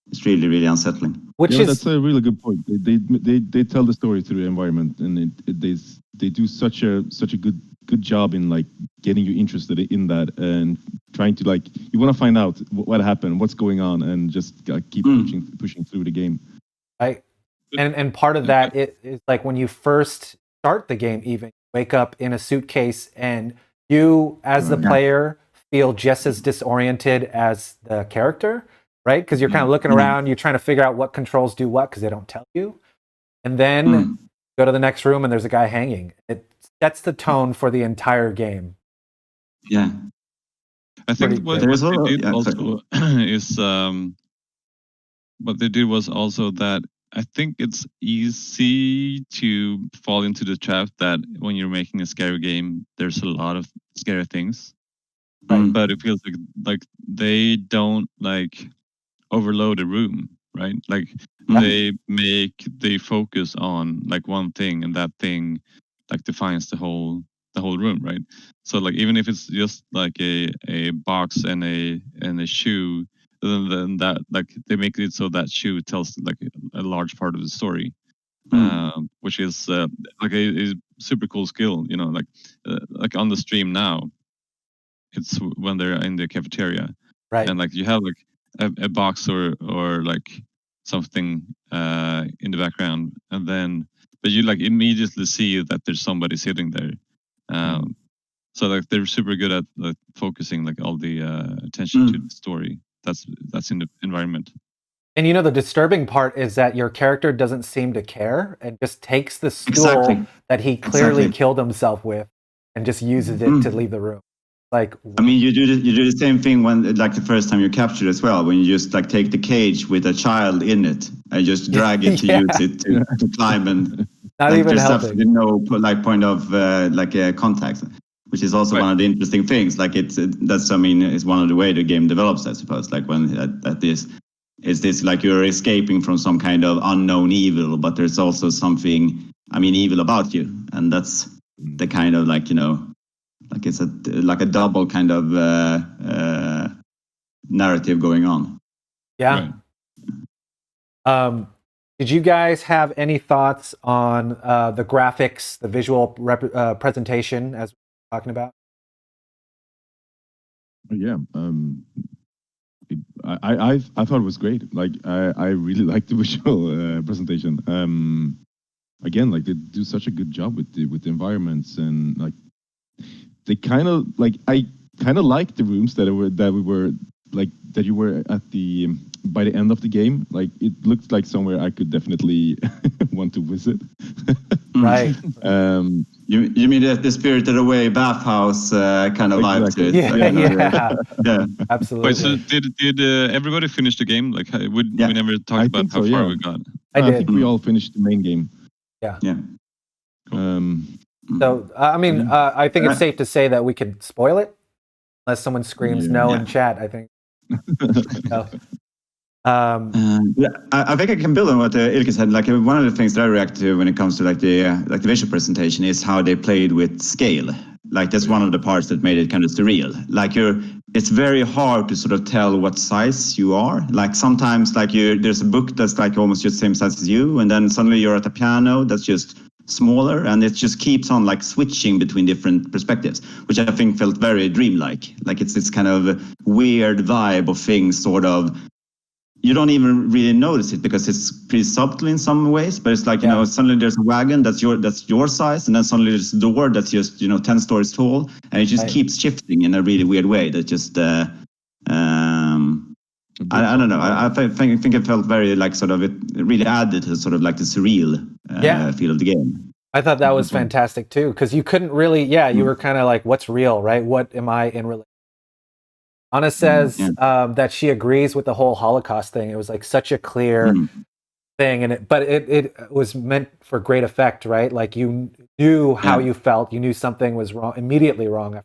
it's really, really unsettling. That's a really good point. They tell the story through the environment, and they do such a good job in like getting you interested in that and trying to like, you want to find out what happened, what's going on, and just keep pushing through the game. right? And part of that is like when you first start the game, even wake up in a suitcase, and you as the player feel just as disoriented as the character, right? Because you're kind of looking around, you're trying to figure out what controls do what because they don't tell you, and then go to the next room and there's a guy hanging. It sets the tone for the entire game. Yeah. I think what they did also is what they did was also that I think it's easy to fall into the trap that when you're making a scary game, there's a lot of scary things. But it feels like they don't like overload a room, right? Like they focus on like one thing, and that thing like defines the whole room, right? So like even if it's just like a box and a shoe, then that like they make it so that shoe tells like a large part of the story, which is like a super cool skill, you know, like on the stream now. It's when they're in the cafeteria, right? And like you have like a box or like something in the background, and then but you like immediately see that there's somebody sitting there. So like they're super good at like focusing like all the attention to the story that's in the environment. And you know, the disturbing part is that your character doesn't seem to care and just takes the stool that he clearly killed himself with and just uses it to leave the room. Like, I mean, you do the same thing when like the first time you're captured as well, when you just like take the cage with a child in it and just drag it to use it to climb, and not like, even there's helping. absolutely no like point of like contact, which is also one of the interesting things. Like that's, I mean, is one of the way the game develops, I suppose. Like when at this is this like you're escaping from some kind of unknown evil, but there's also something, I mean, evil about you, and that's the kind of like, you know, like it's like a double kind of narrative going on. Yeah. Right. Did you guys have any thoughts on the graphics, the visual presentation, as we're talking about? Yeah. I thought it was great. Like I really liked the visual presentation. Again, like they do such a good job with the environments, and like they kind of like, I kind of like the rooms that we were like that you were at the by the end of the game. Like it looked like somewhere I could definitely want to visit. Right. You mean the Spirited Away bathhouse kind of vibe to it? Yeah, absolutely. Wait, so did everybody finish the game? Like we never talked about how far we got. I think we all finished the main game. Yeah. Cool. So I mean, I think it's safe to say that we could spoil it, unless someone screams no in chat. I think. I think I can build on what Ilke said. Like one of the things that I react to when it comes to like the visual presentation is how they played with scale. Like that's one of the parts that made it kind of surreal. Like it's very hard to sort of tell what size you are. Like sometimes like there's a book that's like almost just the same size as you, and then suddenly you're at a piano that's just smaller, and it just keeps on like switching between different perspectives, which I think felt very dreamlike. Like it's this kind of weird vibe of things, sort of. You don't even really notice it because it's pretty subtle in some ways, but it's like, you know, suddenly there's a wagon that's your size, and then suddenly there's a door that's just, you know, 10 stories tall, and it just keeps shifting in a really weird way that just I don't know. I think it felt very like sort of, it really added to sort of like the surreal feel of the game. I thought that was fantastic too, because you couldn't really, you were kind of like, what's real, right? What am I in relation? Anna says that she agrees with the whole Holocaust thing. It was like such a clear thing, but it was meant for great effect, right? Like you knew how you felt. You knew something was wrong, immediately wrong.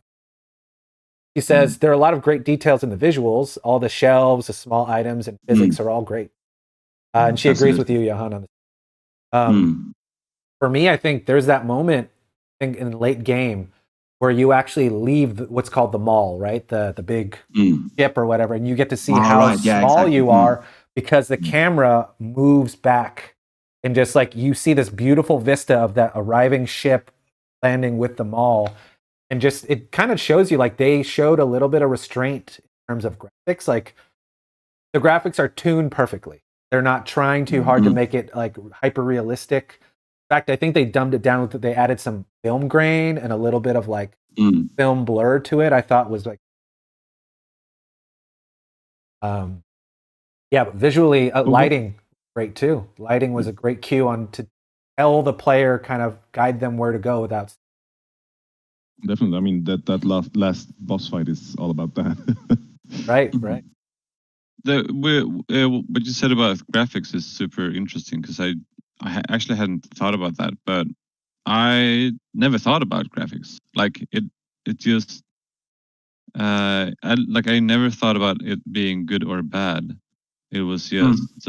She says there are a lot of great details in the visuals. All the shelves, the small items, and physics are all great. And she agrees with you, Johan, on this. For me, I think there's that moment in the late game where you actually leave what's called the mall, right? The big ship or whatever, and you get to see how small you are because the camera moves back, and just like you see this beautiful vista of that arriving ship landing with the mall, and just it kind of shows you like they showed a little bit of restraint in terms of graphics. Like the graphics are tuned perfectly. They're not trying too hard to make it like hyper realistic. In fact, I think they dumbed it down with they added some film grain and a little bit of like film blur to it. I thought was like, yeah, but visually, lighting great too. Lighting was a great cue on to tell the player, kind of guide them where to go without. Definitely. I mean, that last boss fight is all about that. Right. What you said about graphics is super interesting because I actually hadn't thought about that, but I never thought about graphics. Like it just I never thought about it being good or bad. It was just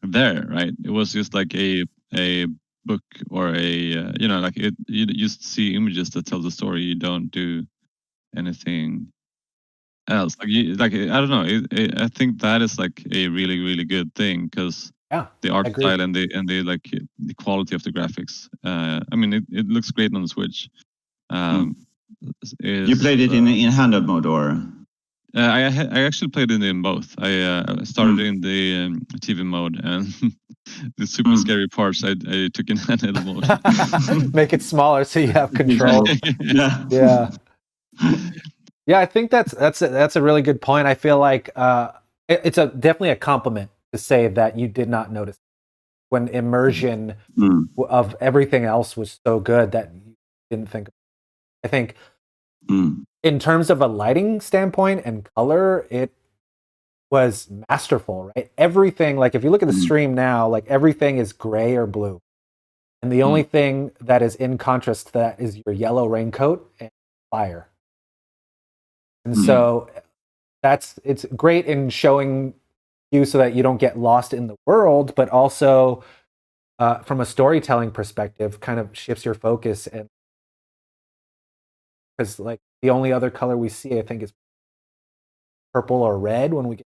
there, right? It was just like a book or a like you just see images that tell the story. You don't do anything else. I don't know. I think that is like a really really good thing because the art style and the like the quality of the graphics. I mean, it looks great on the Switch. You played it in handheld mode or? I actually played it in both. I started in the TV mode, and the super scary parts I took in handheld mode. Make it smaller so you have control. Yeah. I think that's a really good point. I feel like it's definitely a compliment to say that you did not notice when immersion of everything else was so good that you didn't think. I think in terms of a lighting standpoint and color, it was masterful, right? Everything, like if you look at the stream now, like everything is gray or blue. And the only thing that is in contrast to that is your yellow raincoat and fire. And so it's great in showing you so that you don't get lost in the world, but also from a storytelling perspective, kind of shifts your focus. And because like the only other color we see, I think, is purple or red when we get,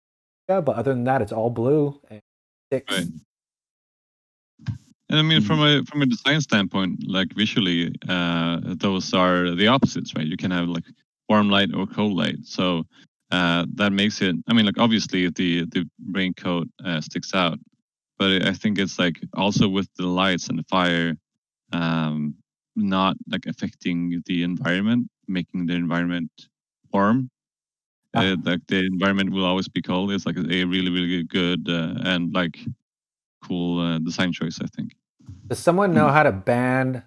but other than that, it's all blue and sticks. Right. And I mean, from a design standpoint, like visually, those are the opposites, right? You can have like warm light or cold light. So that makes it. I mean, like obviously the raincoat sticks out, but I think it's like also with the lights and the fire, not like affecting the environment, making the environment warm. Like the environment will always be cold. It's like a really really good and like cool design choice, I think. Does someone know how to ban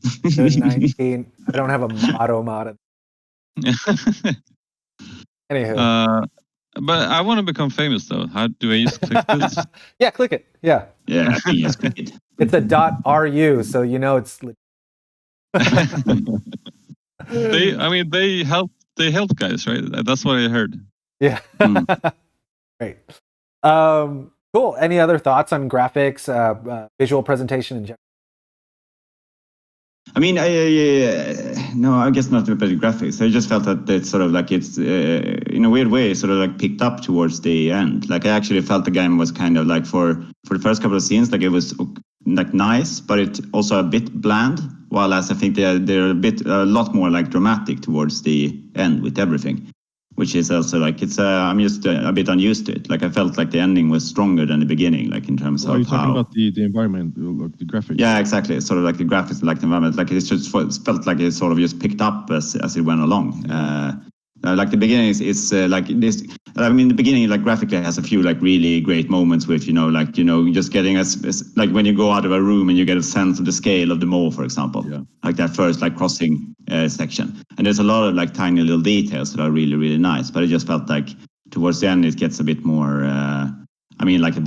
COVID-19? I don't have a motto mod. Anywho. But I want to become famous though. How do I just click this? Yeah, click it. Yeah. Yeah, yes, click it. It's a .ru, so you know it's. They help guys, right? That's what I heard. Yeah. Great. Cool. Any other thoughts on graphics, visual presentation in general? I mean, no, I guess not about the graphics. I just felt that it's sort of like it's in a weird way sort of like picked up towards the end. Like I actually felt the game was kind of like for the first couple of scenes, like it was like nice, but it also a bit bland. While as I think they're a lot more like dramatic towards the end with everything, which is also like it's I'm just a bit unused to it. Like I felt like the ending was stronger than the beginning, like in terms of Are you talking how about the environment, like the graphics? Yeah, exactly. It's sort of like the graphics, like the environment, like it just felt like it sort of just picked up as it went along. Like the beginning is like this. I mean, the beginning, like graphically, has a few like really great moments with just getting as like when you go out of a room and you get a sense of the scale of the mall, for example, like that first like crossing section. And there's a lot of like tiny little details that are really really nice. But it just felt like towards the end it gets a bit more. I mean, like the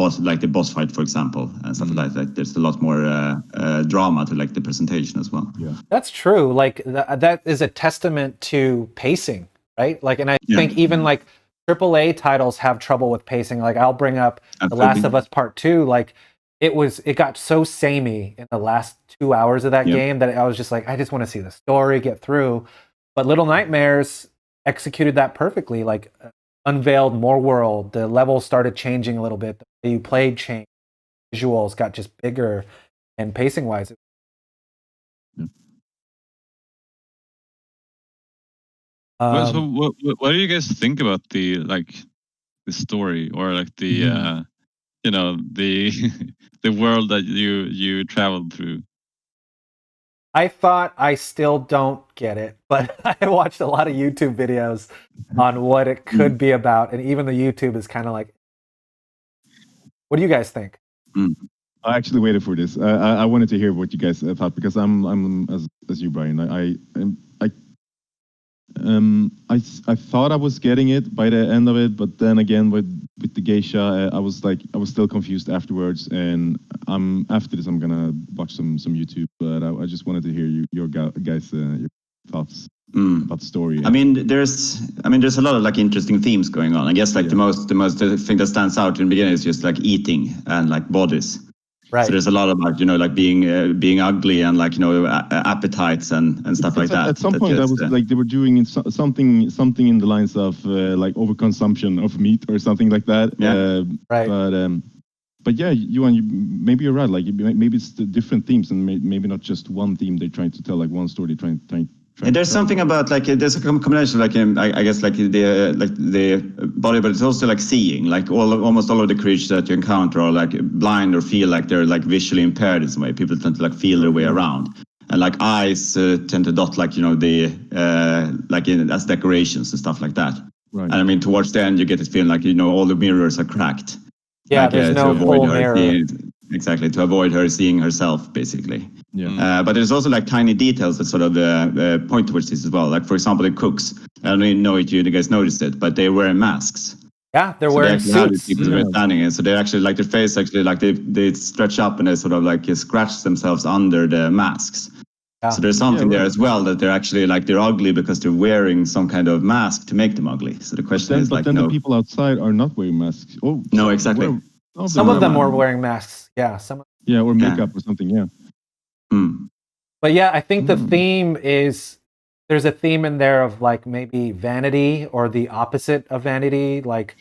boss fight, for example, and stuff like that. There's a lot more drama to like the presentation as well. Yeah, that's true. Like that is a testament to pacing, right? Like, and I think even like AAA titles have trouble with pacing. Like I'll bring up The Last of Us Part 2. Like it got so samey in the last 2 hours of that game that I was just like, I just want to see the story get through. But Little Nightmares executed that perfectly. Like unveiled more world. The levels started changing a little bit. The way you played changed. Visuals got just bigger, and pacing wise. So what do you guys think about the like the story or like the you know, the the world that you traveled through. I thought I still don't get it, but I watched a lot of YouTube videos on what it could be about, and even the YouTube is kind of like, what do you guys think? I actually waited for this. I wanted to hear what you guys thought because I'm as you, Brian. I thought I was getting it by the end of it, but then again with the geisha, I was still confused afterwards. And after this, I'm gonna watch some YouTube. But I just wanted to hear your guys your thoughts about the story. I mean, there's a lot of like interesting themes going on. I guess like the most thing that stands out in the beginning is just like eating and like bodies. Right. So there's a lot about like being ugly and like appetites and stuff like that. At some point, that was like they were doing something in the lines of like overconsumption of meat or something like that. Yeah. Right. But yeah, maybe you're right. Like maybe it's the different themes and maybe not just one theme. They're trying to tell like one story. And there's something about like there's a combination like I guess like the body, but it's also like seeing like almost all of the creatures that you encounter are like blind or feel like they're like visually impaired in some way. People tend to like feel their way around, and like eyes tend to dot like the like as decorations and stuff like that. Right. And I mean towards the end you get this feeling like all the mirrors are cracked. Yeah, like, there's no full mirror. Exactly, to avoid her seeing herself, basically. Yeah. But there's also like tiny details that sort of point towards this as well. Like for example, the cooks. I don't even know if you guys noticed it, but they wear masks. Yeah, they're So wearing they have these suits. people that are standing in. So they actually like their face actually like they stretch up and they sort of like scratch themselves under the masks. Yeah. So there's something there as well that they're actually like they're ugly because they're wearing some kind of mask to make them ugly. So the question is like, the people outside are not wearing masks. Oh, no, exactly. Some of them were wearing masks. Yeah, or makeup or something. Yeah. But yeah, I think the theme is there's a theme in there of like maybe vanity or the opposite of vanity. Like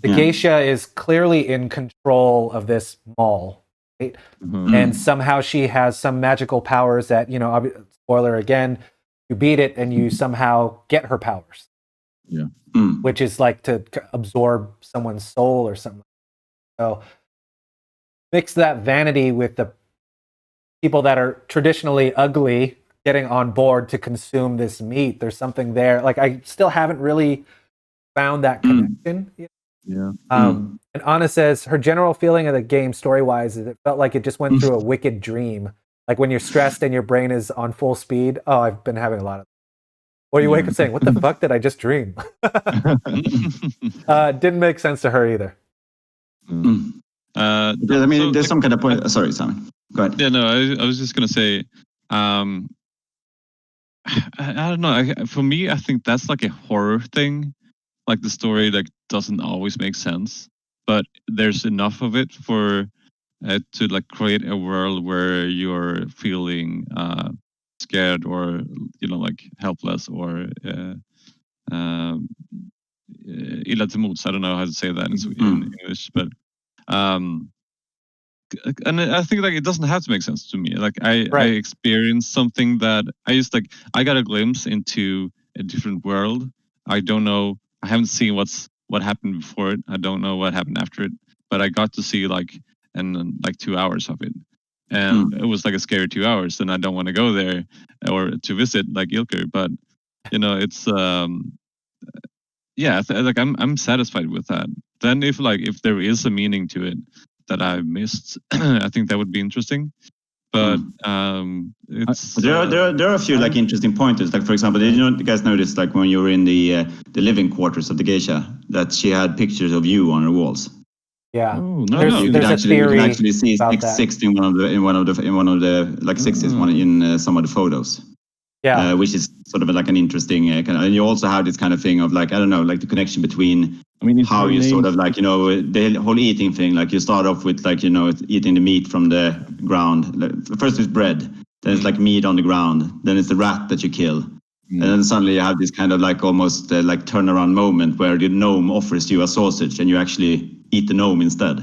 the geisha is clearly in control of this mall, right? And somehow she has some magical powers that spoiler again, you beat it and you somehow get her powers. Yeah. Which is like to absorb someone's soul or something. So mix that vanity with the people that are traditionally ugly getting on board to consume this meat. There's something there. Like I still haven't really found that connection. Yeah. And Anna says her general feeling of the game story-wise is it felt like it just went through a wicked dream. Like when you're stressed and your brain is on full speed. Oh, I've been having a lot of. Or you wake up saying, "What the fuck did I just dream?" Didn't make sense to her either. I mean, there's some kind of point. Sorry, Simon. Go ahead. Yeah, no, I was just gonna say, I don't know. For me, I think that's like a horror thing. Like the story like doesn't always make sense, but there's enough of it for to like create a world where you're feeling scared or like helpless or illa till mods. I don't know how to say that in English, but and I think like it doesn't have to make sense to me. Like I experienced something that I got a glimpse into a different world. I don't know. I haven't seen what happened before it. I don't know what happened after it. But I got to see like 2 hours of it, and it was like a scary 2 hours. And I don't want to go there or to visit like Ilker. But it's like I'm satisfied with that. Then if there is a meaning to it that I missed, I think that would be interesting. But it's there are a few like interesting pointers. Like for example, did you guys notice like when you were in the living quarters of the geisha that she had pictures of you on her walls? Yeah, You can actually see 60 in one of the like 60s one in some of the photos. Yeah, which is sort of like an interesting kind of, and you also have this kind of thing of like I don't know, like the connection between how you sort of like the whole eating thing. Like you start off with like eating the meat from the ground. Like, first it's bread, then it's like meat on the ground, then it's the rat that you kill, and then suddenly you have this kind of like almost like turnaround moment where the gnome offers you a sausage and you actually eat the gnome instead.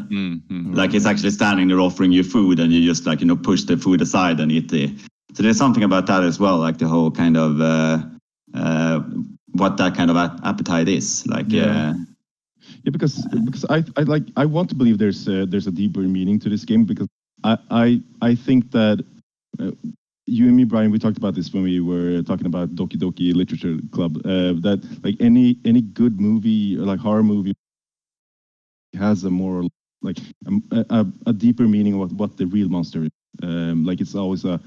Like it's actually standing there offering you food and you just like push the food aside and eat the. So there's something about that as well, like the whole kind of what that kind of appetite is like. Yeah, because I want to believe there's a deeper meaning to this game because I think that you and me, Brian, we talked about this when we were talking about Doki Doki Literature Club. That like any good movie or like horror movie has a moral, like a deeper meaning of what the real monster is. Like it's always a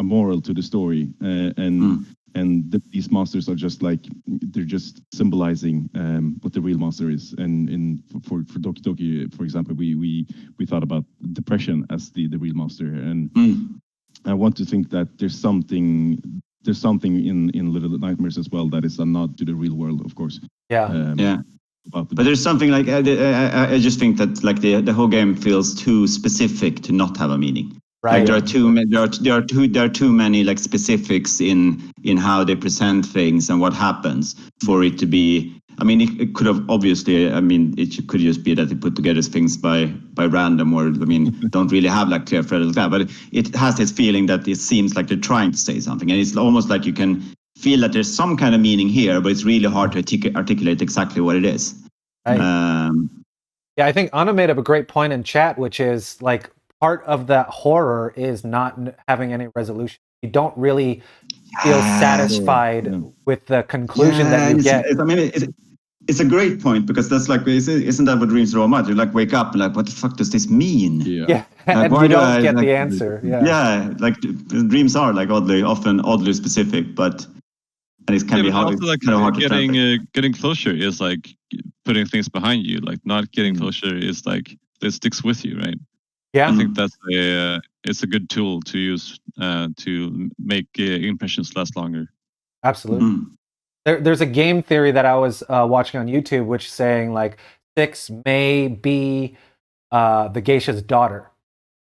moral to the story, these monsters are just like they're just symbolizing what the real monster is. And for Doki Doki, for example, we thought about depression as the real monster, and I want to think that there's something in Little Nightmares as well that is a nod to the real world, of course. Yeah. But there's something like I just think that like the whole game feels too specific to not have a meaning. Right. Like there are too many like specifics in how they present things and what happens for it to be. I mean, it could have obviously. I mean, it could just be that they put together things by random, or I mean, don't really have like clear thread like that. But it has this feeling that it seems like they're trying to say something, and it's almost like you can feel that there's some kind of meaning here, but it's really hard to articulate exactly what it is. Right. Yeah, I think Anna made up a great point in chat, which is like part of that horror is not having any resolution. You don't really feel satisfied with the conclusion that you get. I mean, it's a great point because that's like, isn't that what dreams are all about? You like wake up and like, what the fuck does this mean? Yeah, like, and you don't get the answer. Yeah, like dreams are like often oddly specific, but and it can be hard. Also, like, kind of hard getting closure is like putting things behind you. Like not getting closure is like it sticks with you, right? Yeah, I think that's it's a good tool to use to make impressions last longer. Absolutely. There's a game theory that I was watching on YouTube, which is saying like 6 may be the geisha's daughter,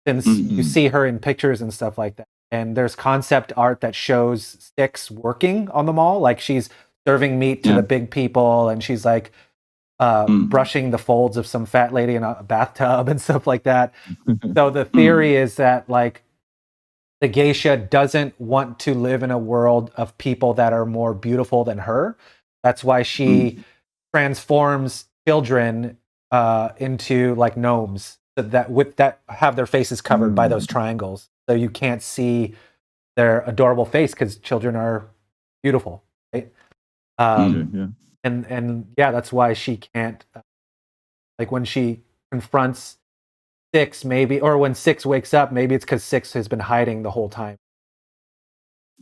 since you see her in pictures and stuff like that. And there's concept art that shows 6 working on the mall, like she's serving meat to the big people, and she's like brushing the folds of some fat lady in a bathtub and stuff like that. So the theory is that like the geisha doesn't want to live in a world of people that are more beautiful than her. That's why she transforms children into like gnomes that have their faces covered by those triangles, so you can't see their adorable face because children are beautiful, right? And that's why she can't like when she confronts 6, maybe, or when 6 wakes up, maybe it's because 6 has been hiding the whole time,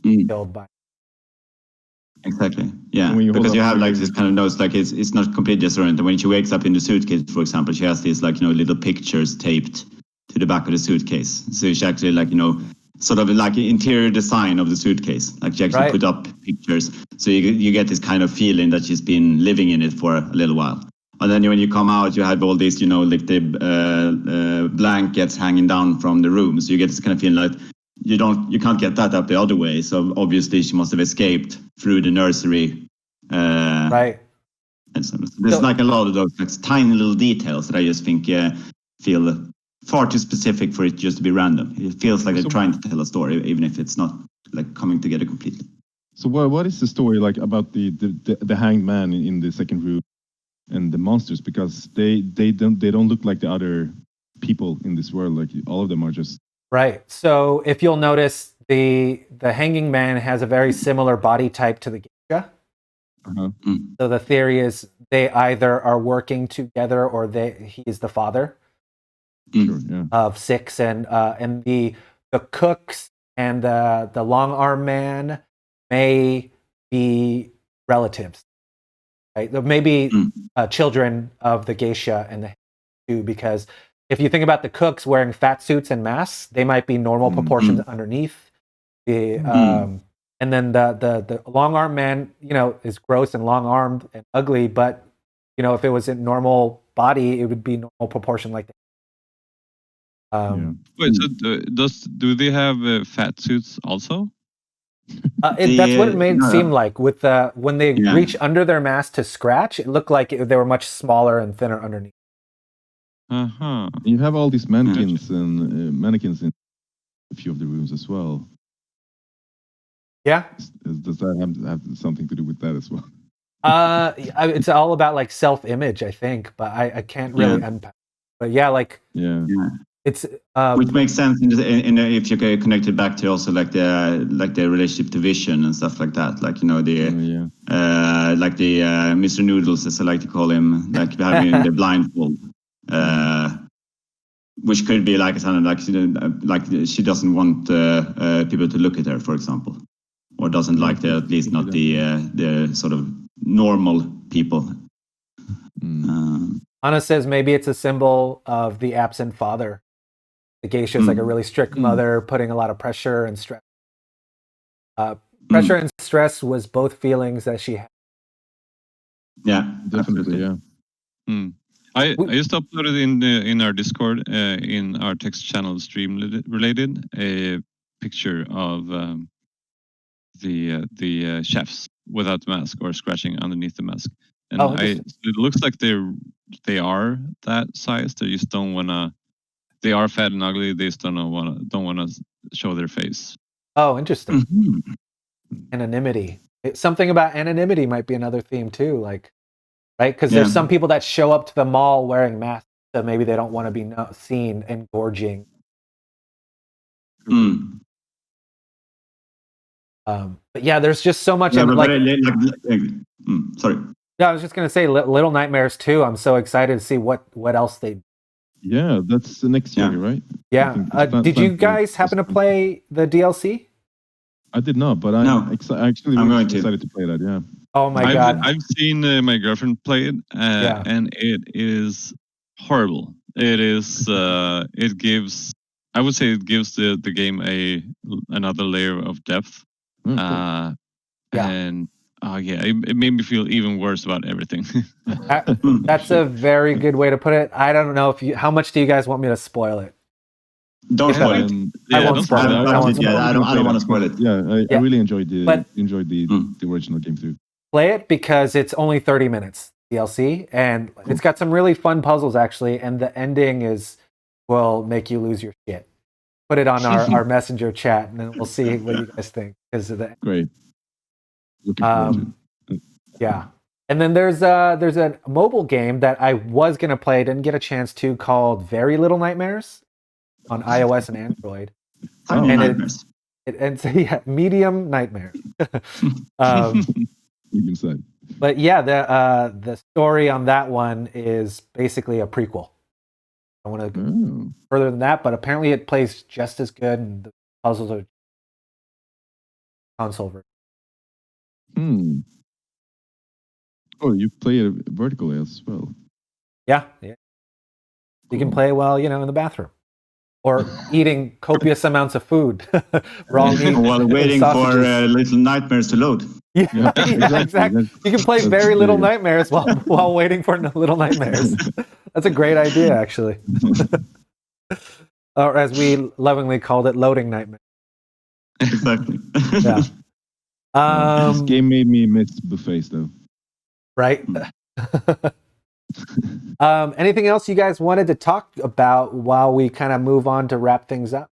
killed by. Exactly. Yeah, because you have like this kind of notes, like it's not completely disoriented. When she wakes up in the suitcase, for example, she has these like little pictures taped to the back of the suitcase. So she actually like sort of like interior design of the suitcase. Like she actually put up pictures, so you get this kind of feeling that she's been living in it for a little while. And then when you come out, you have all these like the blankets hanging down from the room. So you get this kind of feeling like you can't get that up the other way. So obviously she must have escaped through the nursery. Right. And so there's like a lot of those like, tiny little details that I just think feel far too specific for it just to be random. It feels like they're trying to tell a story, even if it's not like coming together completely. So what is the story like about the hanged man in the second room and the monsters? Because they don't look like the other people in this world. Like all of them are just right. So if you'll notice, the hanging man has a very similar body type to the geisha. So the theory is they either are working together or he's the father of 6, and the cooks and the long arm man may be relatives, right? Maybe children of the geisha and the two, because if you think about the cooks wearing fat suits and masks, they might be normal proportions underneath. And then the long arm man, is gross and long armed and ugly, but if it was a normal body, it would be normal proportion like that. Wait, so do they have fat suits also? That's what it made it seem like. With when they reach under their mask to scratch, it looked like they were much smaller and thinner underneath. You have all these mannequins and mannequins in a few of the rooms as well. Yeah. Does that have something to do with that as well? It's all about like self-image, I think, but I can't really unpack. But yeah, like Yeah. it's Which makes sense if you connect it back to also like the relationship to vision and stuff like that. Like like the Mr. Noodles, as I like to call him, like having the blindfold, which could be like something like she doesn't want people to look at her, for example, or doesn't like at least not the sort of normal people. Anna says maybe it's a symbol of the absent father. The geisha is like a really strict mother, putting a lot of pressure and stress. Pressure and stress was both feelings that she had. Yeah, definitely. Yeah. I just uploaded in our Discord, in our text channel stream related, a picture of the chefs without the mask or scratching underneath the mask, and it looks like they are that size. They just don't wanna. They are fat and ugly. They just don't wanna show their face. Oh, interesting. Anonymity. Something about anonymity might be another theme too. Like, right? Because there's some people that show up to the mall wearing masks, so maybe they don't want to be seen engorging. But yeah, there's just so much. Sorry. Yeah, I was just gonna say Little Nightmares 2. I'm so excited to see what else they. Yeah, that's the next year, right? Yeah. Did you guys happen to play the DLC? I did not, but I'm excited to play that. Yeah. Oh my god! I've seen my girlfriend play it, and it is horrible. It is. It gives. I would say it gives the game another layer of depth. And it made me feel even worse about everything. That's a very good way to put it. I don't know how much do you guys want me to spoil it? Don't spoil it. I won't spoil it. I don't want to spoil it. Yeah, I really enjoyed the original game too. Play it because it's only 30 minutes DLC, and it's got some really fun puzzles actually, and the ending will make you lose your shit. Put it on our messenger chat, and then we'll see what you guys think. Because of the great. Looking forward to it. Yeah, and then there's a mobile game that I was gonna play, didn't get a chance to, called Very Little Nightmares on iOS and Android. It's medium nightmare. But yeah, the story on that one is basically a prequel. I want to go further than that, but apparently it plays just as good, and the puzzles are console version. Oh, you play it vertically as well. Yeah. You can play while in the bathroom, or eating copious amounts of food, raw meat, while waiting for Little Nightmares to load. Yeah, exactly. You can play Very Little Nightmares while waiting for Little Nightmares. That's a great idea, actually. Or as we lovingly called it, Loading Nightmare. Exactly. Yeah. This game made me miss buffets, though. Right. Anything else you guys wanted to talk about while we kind of move on to wrap things up?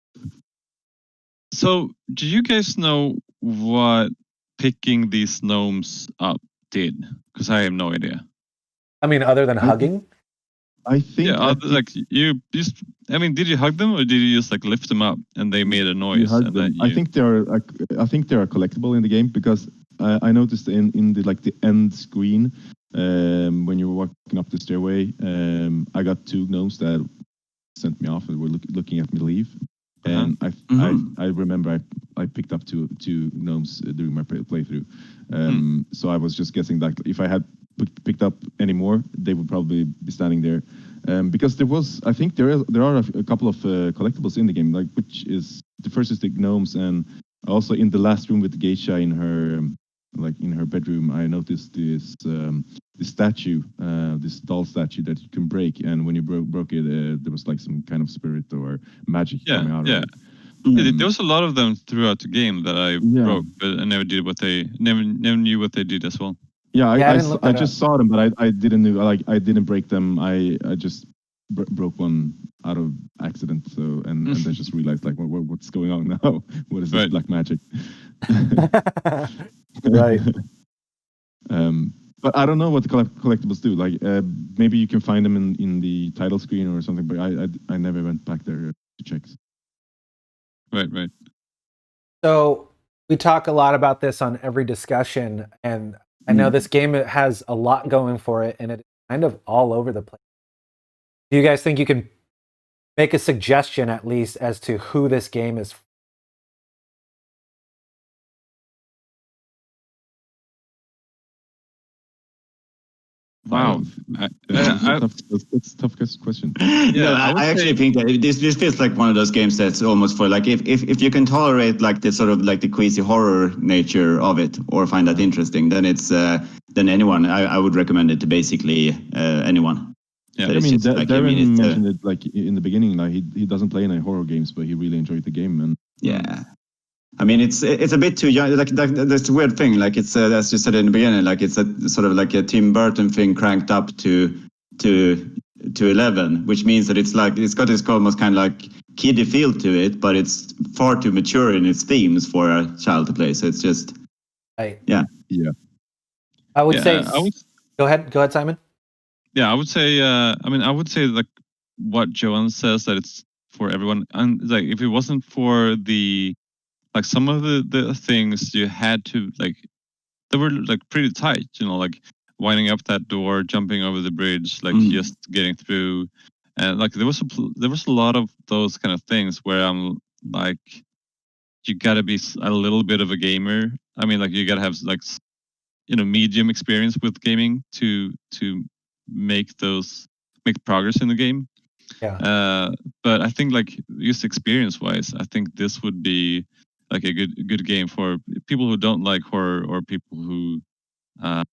So, do you guys know what picking these gnomes up did? Because I have no idea. I mean, other than hugging? I think. Yeah, you just. I mean, did you hug them, or did you just lift them up and they made a noise? And then I think they are. I think they are collectible in the game, because I noticed in the end screen, when you were walking up the stairway, I got 2 gnomes that sent me off and were looking at me leave. And I remember I picked up two gnomes during my playthrough. So I was just guessing that if I had picked up any more, they would probably be standing there. Because I think there are a couple of collectibles in the game, which is the first is the gnomes, and also in the last room with the geisha in her bedroom, I noticed this statue, this doll statue that you can break, and when you broke it, there was some kind of spirit or magic coming out of it. There was a lot of them throughout the game that I broke, but I never knew what they did as well. Yeah, I just saw them, but I didn't know. I didn't break them. I just broke one out of accident. So and then just realized what's going on now? What is this black magic? Right. But I don't know what the collectibles do. Like maybe you can find them in the title screen or something. But I never went back there to check. Right. So we talk a lot about this on every discussion, and I know this game has a lot going for it, and it's kind of all over the place. Do you guys think you can make a suggestion at least as to who this game is? Wow. That's a tough question. I actually think that this feels like one of those games that's almost for like if you can tolerate like the sort of like the queasy horror nature of it or find that interesting, then it's then anyone I would recommend it to basically anyone. Yeah, I mean, Darren mentioned it like in the beginning. Like he doesn't play any horror games, but he really enjoyed the game. And yeah, I mean, it's a bit too young. Like that's a weird thing. Like it's as you said in the beginning, like it's a sort of like a Tim Burton thing cranked up to 11, which means that it's got this almost kind of like kiddie feel to it, but it's far too mature in its themes for a child to play. So it's just, yeah. I would say. Go ahead, Simon. Yeah, I would say. I would say like what Johan says, that it's for everyone, and like if it wasn't for the like some of the things you had to like, they were like pretty tight, like winding up that door, jumping over the bridge, like just getting through, and like there was a lot of those kind of things where I'm like, you gotta be a little bit of a gamer. I mean, like you gotta have like medium experience with gaming to make progress in the game. Yeah. But I think like just experience wise, I think this would be like a good game for people who don't like horror or people who or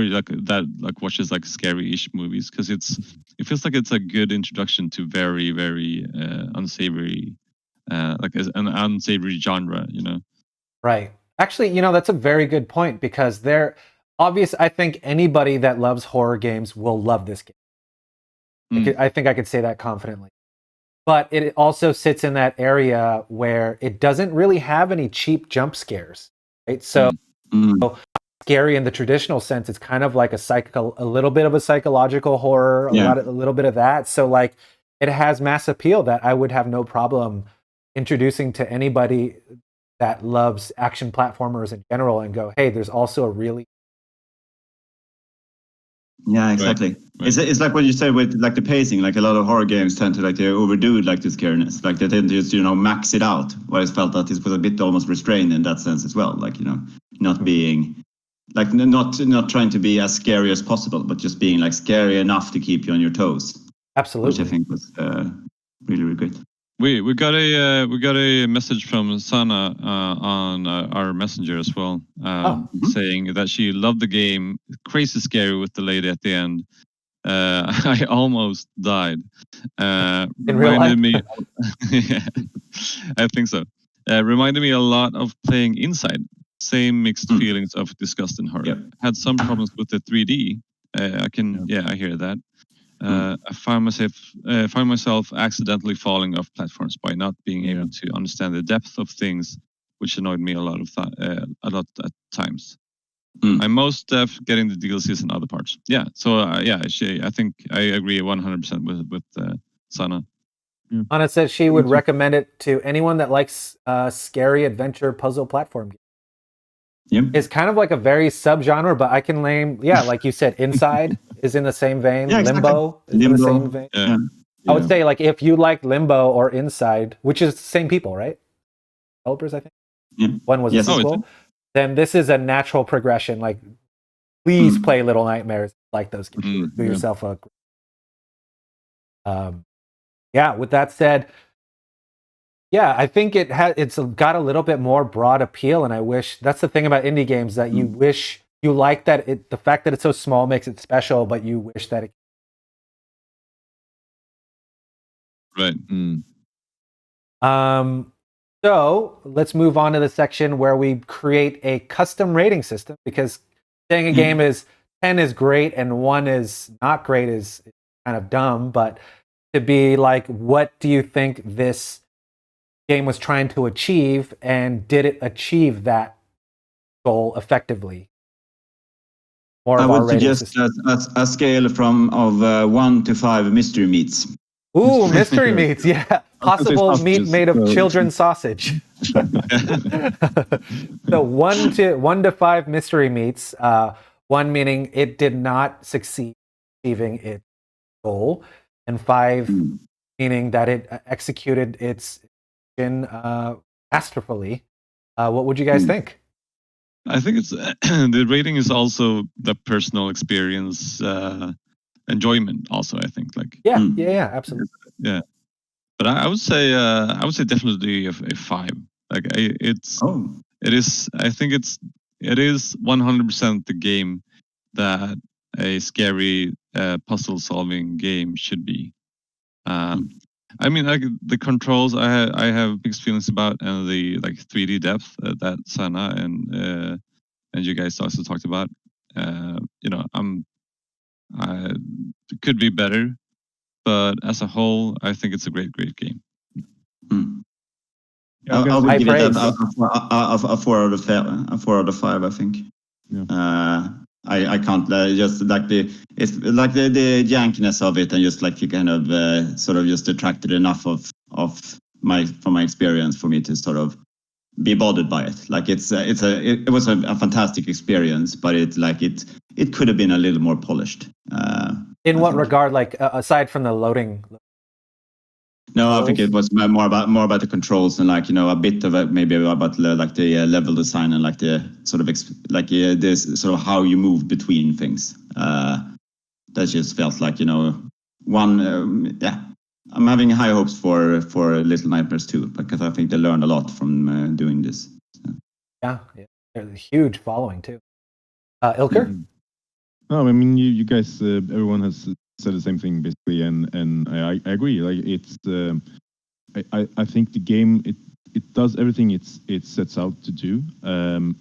like that like watches like scary-ish movies, because it feels like it's a good introduction to very very unsavory like an unsavory genre. Right. Actually, that's a very good point, because I think anybody that loves horror games will love this game. I think I could say that confidently. But it also sits in that area where it doesn't really have any cheap jump scares, right? So scary in the traditional sense, it's kind of like a little bit of a psychological horror, a little bit of that. So like it has mass appeal that I would have no problem introducing to anybody that loves action platformers in general, and go, hey, there's also a really... Yeah, exactly. Right. It's like what you said with like the pacing. Like a lot of horror games tend to like they overdo like the scariness. Like they tend to just max it out. Whereas I felt that this was a bit almost restrained in that sense as well. Like not being like not trying to be as scary as possible, but just being like scary enough to keep you on your toes. Absolutely, which I think was really really great. We got a message from Sana on our messenger as well, saying that she loved the game. Crazy scary with the lady at the end. I almost died. Reminded me. Yeah, I think so. Reminded me a lot of playing Inside. Same mixed feelings of disgust and horror. Yep. Had some problems with the 3D. I hear that. I find myself accidentally falling off platforms by not being able to understand the depth of things, which annoyed me a lot at times. I'm most deaf getting the DLCs and other parts. Yeah, so I think I agree 100% with Sana. Anna says she would recommend it to anyone that likes scary adventure puzzle platform games. Yep. It's kind of like a very subgenre, but I can name, like you said, Inside is in the same vein. Yeah, exactly. Limbo is in the same vein. Yeah. I would say, like, if you like Limbo or Inside, which is the same people, right? Developers, I think. Yeah. One was a sequel. Then this is a natural progression. Like, please play Little Nightmares like those games. Do yourself a... with that said, I think it's got a little bit more broad appeal, and I wish that's the thing about indie games, that you wish you like that the fact that it's so small makes it special, but you wish that it... Right. So let's move on to the section where we create a custom rating system, because saying a game is 10 is great and 1 is not great is kind of dumb, but to be like, what do you think this game was trying to achieve, and did it achieve that goal effectively? more I of our would rating suggest system. a scale of 1 to 5 mystery meats. Ooh, mystery meats. Yeah, I was gonna say possible meat sausages, made of so- children's sausage. So 1 to 5 mystery meats. 1 meaning it did not succeed achieving its goal, and 5 Mm. meaning that it executed its mission masterfully. What would you guys think? I think it's the rating is also the personal experience enjoyment. Also, I think like Yeah, yeah, absolutely. yeah. But I would say definitely a 5. Like Oh. it is. I think it is 100% the game that a scary puzzle solving game should be. I mean, like the controls, I have mixed feelings about, and the like 3D depth that Sana and you guys also talked about. You know, it could be better, but as a whole, I think it's a great game. Mm. Yeah, I'm I gonna would High give praise. it a 4 out of 5. A 4 out of 5, I think. Yeah. I can't just like it's like the jankiness of it, and just like you kind of sort of just detracted enough of my from my experience for me to sort of be bothered by it. Like it was a fantastic experience, but it could have been a little more polished. In I what think. regard? Like aside from the loading. No, I think it was more about the controls, and like, you know, a bit of maybe about like the level design, and like the sort of this sort of how you move between things. That just felt like, you know, I'm having high hopes for Little Nightmares 2, because I think they learned a lot from doing this. So. Yeah, there's a huge following too. Ilker? Mhm. No, I mean, you guys, everyone has said the same thing basically, and I agree. Like it's, I think the game it does everything it sets out to do.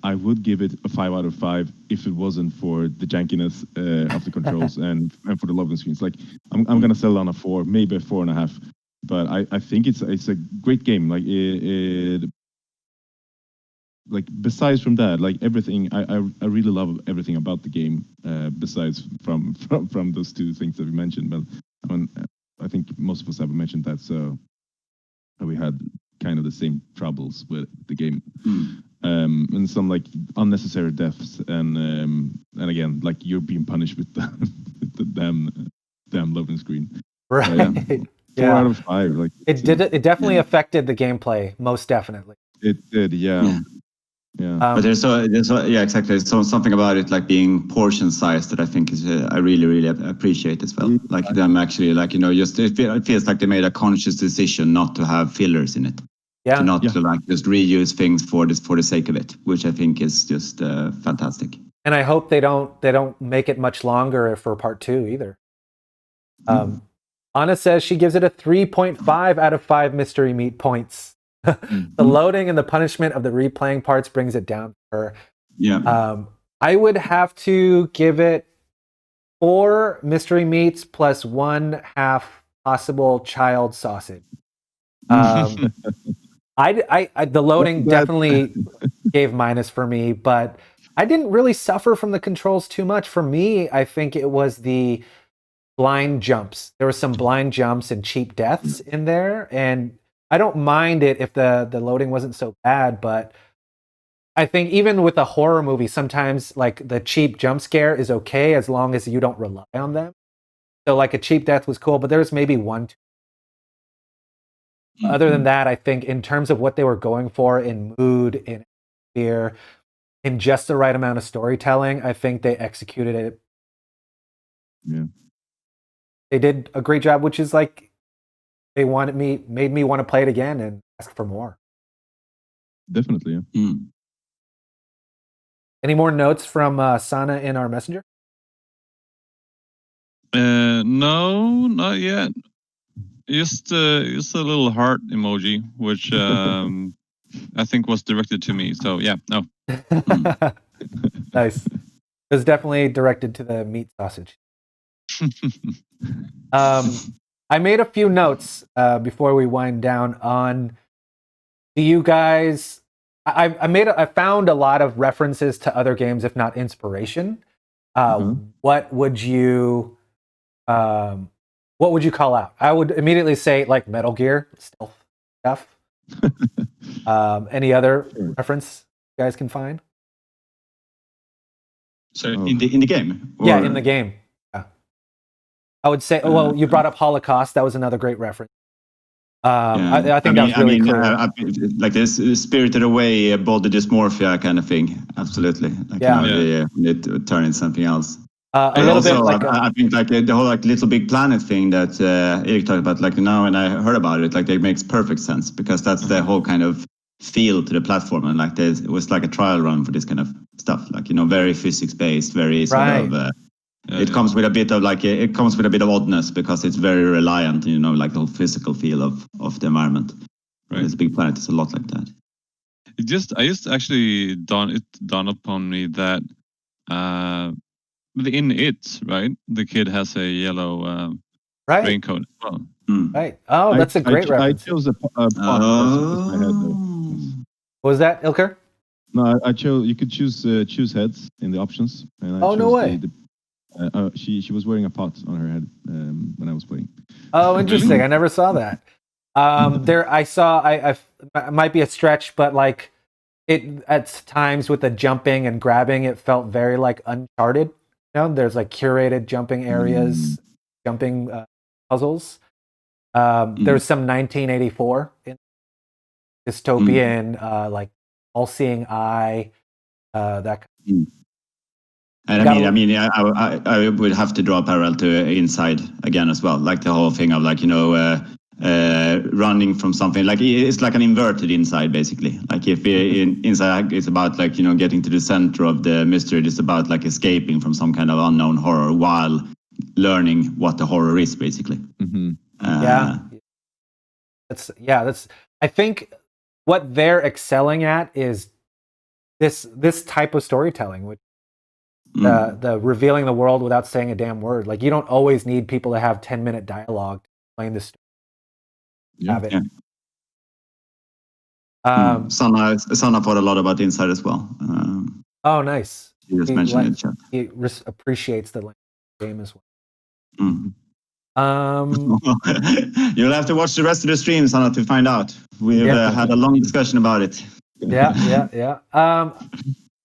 I would give it a 5 out of 5 if it wasn't for the jankiness of the controls and for the loading screens. Like I'm gonna settle on a 4, maybe a 4.5. But I think it's a great game. Like like besides from that, like everything, I really love everything about the game. Besides from those 2 things that we mentioned, but I mean, I think most of us have mentioned that, so we had kind of the same troubles with the game, and some like unnecessary deaths, and again, like you're being punished with the damn loading screen. Right. Yeah. 4 out of 5. Like it definitely affected the gameplay, most definitely. It did, yeah. But there's yeah, exactly. So something about it like being portion size that I think is I really appreciate as well. Like them actually, like, you know, just it feels like they made a conscious decision not to have fillers in it. Yeah. To like just reuse things for the sake of it, which I think is just fantastic. And I hope they don't make it much longer for part 2 either. Anna says she gives it a 3.5 out of 5 mystery meat points. The loading and the punishment of the replaying parts brings it down for her. Yeah. I would have to give it 4 mystery meats plus 1/2 possible child sausage. The loading definitely gave minus for me, but I didn't really suffer from the controls too much. For me, I think it was the blind jumps. There were some blind jumps and cheap deaths in there, and I don't mind it if the loading wasn't so bad, but I think even with a horror movie, sometimes like the cheap jump scare is okay as long as you don't rely on them. So like a cheap death was cool, but there's maybe 1, 2. Other than that, I think in terms of what they were going for in mood, in fear, in just the right amount of storytelling, I think they executed it. Yeah. They did a great job, which is like they made me want to play it again and ask for more. Definitely, yeah. Any more notes from Sana in our messenger? No, not yet. Just a little heart emoji, which I think was directed to me. So yeah, no. Nice. It was definitely directed to the meat sausage. I made a few notes before we wind down on. Do you guys? I found a lot of references to other games, if not inspiration. what would you call out? I would immediately say like Metal Gear stealth stuff. Any other reference you guys can find? So in the game? Yeah, in the game. Yeah. I would say, well, you brought up Holocaust. That was another great reference. I think that was really clear. Like this Spirited Away, body dysmorphia kind of thing. Absolutely. Like, it turn into something else. A little also, bit like I think like the whole like Little Big Planet thing that Eric talked about. Like now, when I heard about it, like it makes perfect sense because that's the whole kind of feel to the platform, and like it was like a trial run for this kind of stuff. Like very physics based, very sort of. It comes with a bit of oddness because it's very reliant, like the whole physical feel of the environment. Right. It's Big Planet is a lot like that. I just actually dawned upon me that in it, right, the kid has a yellow raincoat as well. Right. Oh, that's a great reference. I chose a pot in my head though. What was that, Ilker? No, I chose. You could choose heads in the options. And I chose no way. She was wearing a pot on her head when I was playing. Oh, interesting. I never saw that. It might be a stretch, but like it at times with the jumping and grabbing, it felt very like Uncharted. There's like curated jumping areas, jumping puzzles. There's some 1984 dystopian, like all-seeing eye, that kind of. And I would have to draw a parallel to Inside again as well, like the whole thing of like running from something. Like it's like an inverted Inside basically. Like if Inside is about like getting to the center of the mystery, it's about like escaping from some kind of unknown horror while learning what the horror is basically. Mm-hmm. That's. I think what they're excelling at is this type of storytelling, which. The revealing the world without saying a damn word. Like you don't always need people to have 10-minute dialogue to explain the story. Have it. Sanna thought a lot about Inside as well. Oh, nice. He just mentioned it in chat. He appreciates the game as well. You'll have to watch the rest of the stream, Sanna, to find out. We've had a long discussion about it. Yeah.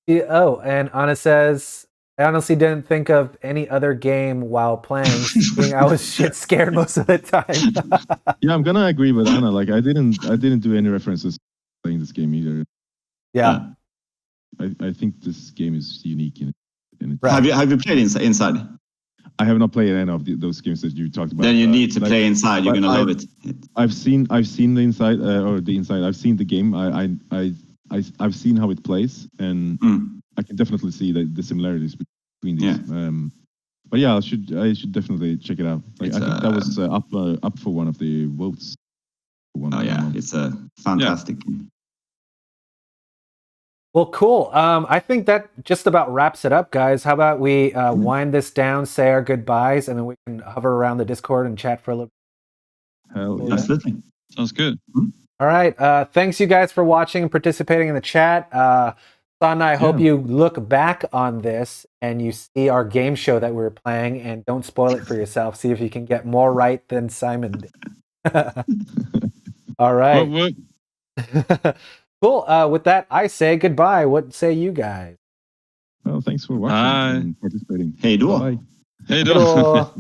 And Anna says, I honestly didn't think of any other game while playing. I was shit scared most of the time. Yeah, I'm gonna agree with Anna. Like I didn't do any references playing this game either. Yeah. I think this game is unique in it. Right. Have you played Inside? I have not played any of those games that you talked about. Then you need to play Inside. You're gonna love it. I've seen the Inside or the Inside. I've seen the game. I've seen how it plays, and I can definitely see the similarities between these. But yeah, I should definitely check it out. Like, I think that was up for one of the votes. It's a fantastic game. Well, cool. I think that just about wraps it up, guys. How about we wind this down, say our goodbyes, and then we can hover around the Discord and chat for a little bit. Hell yeah. Absolutely. Sounds good. All right. Thanks, you guys, for watching and participating in the chat. Sanna, I hope you look back on this and you see our game show that we were playing and don't spoil it for yourself. See if you can get more right than Simon did. All right. Cool. With that, I say goodbye. What say you guys? Well, thanks for watching and participating. Hej då. Bye. Hej då.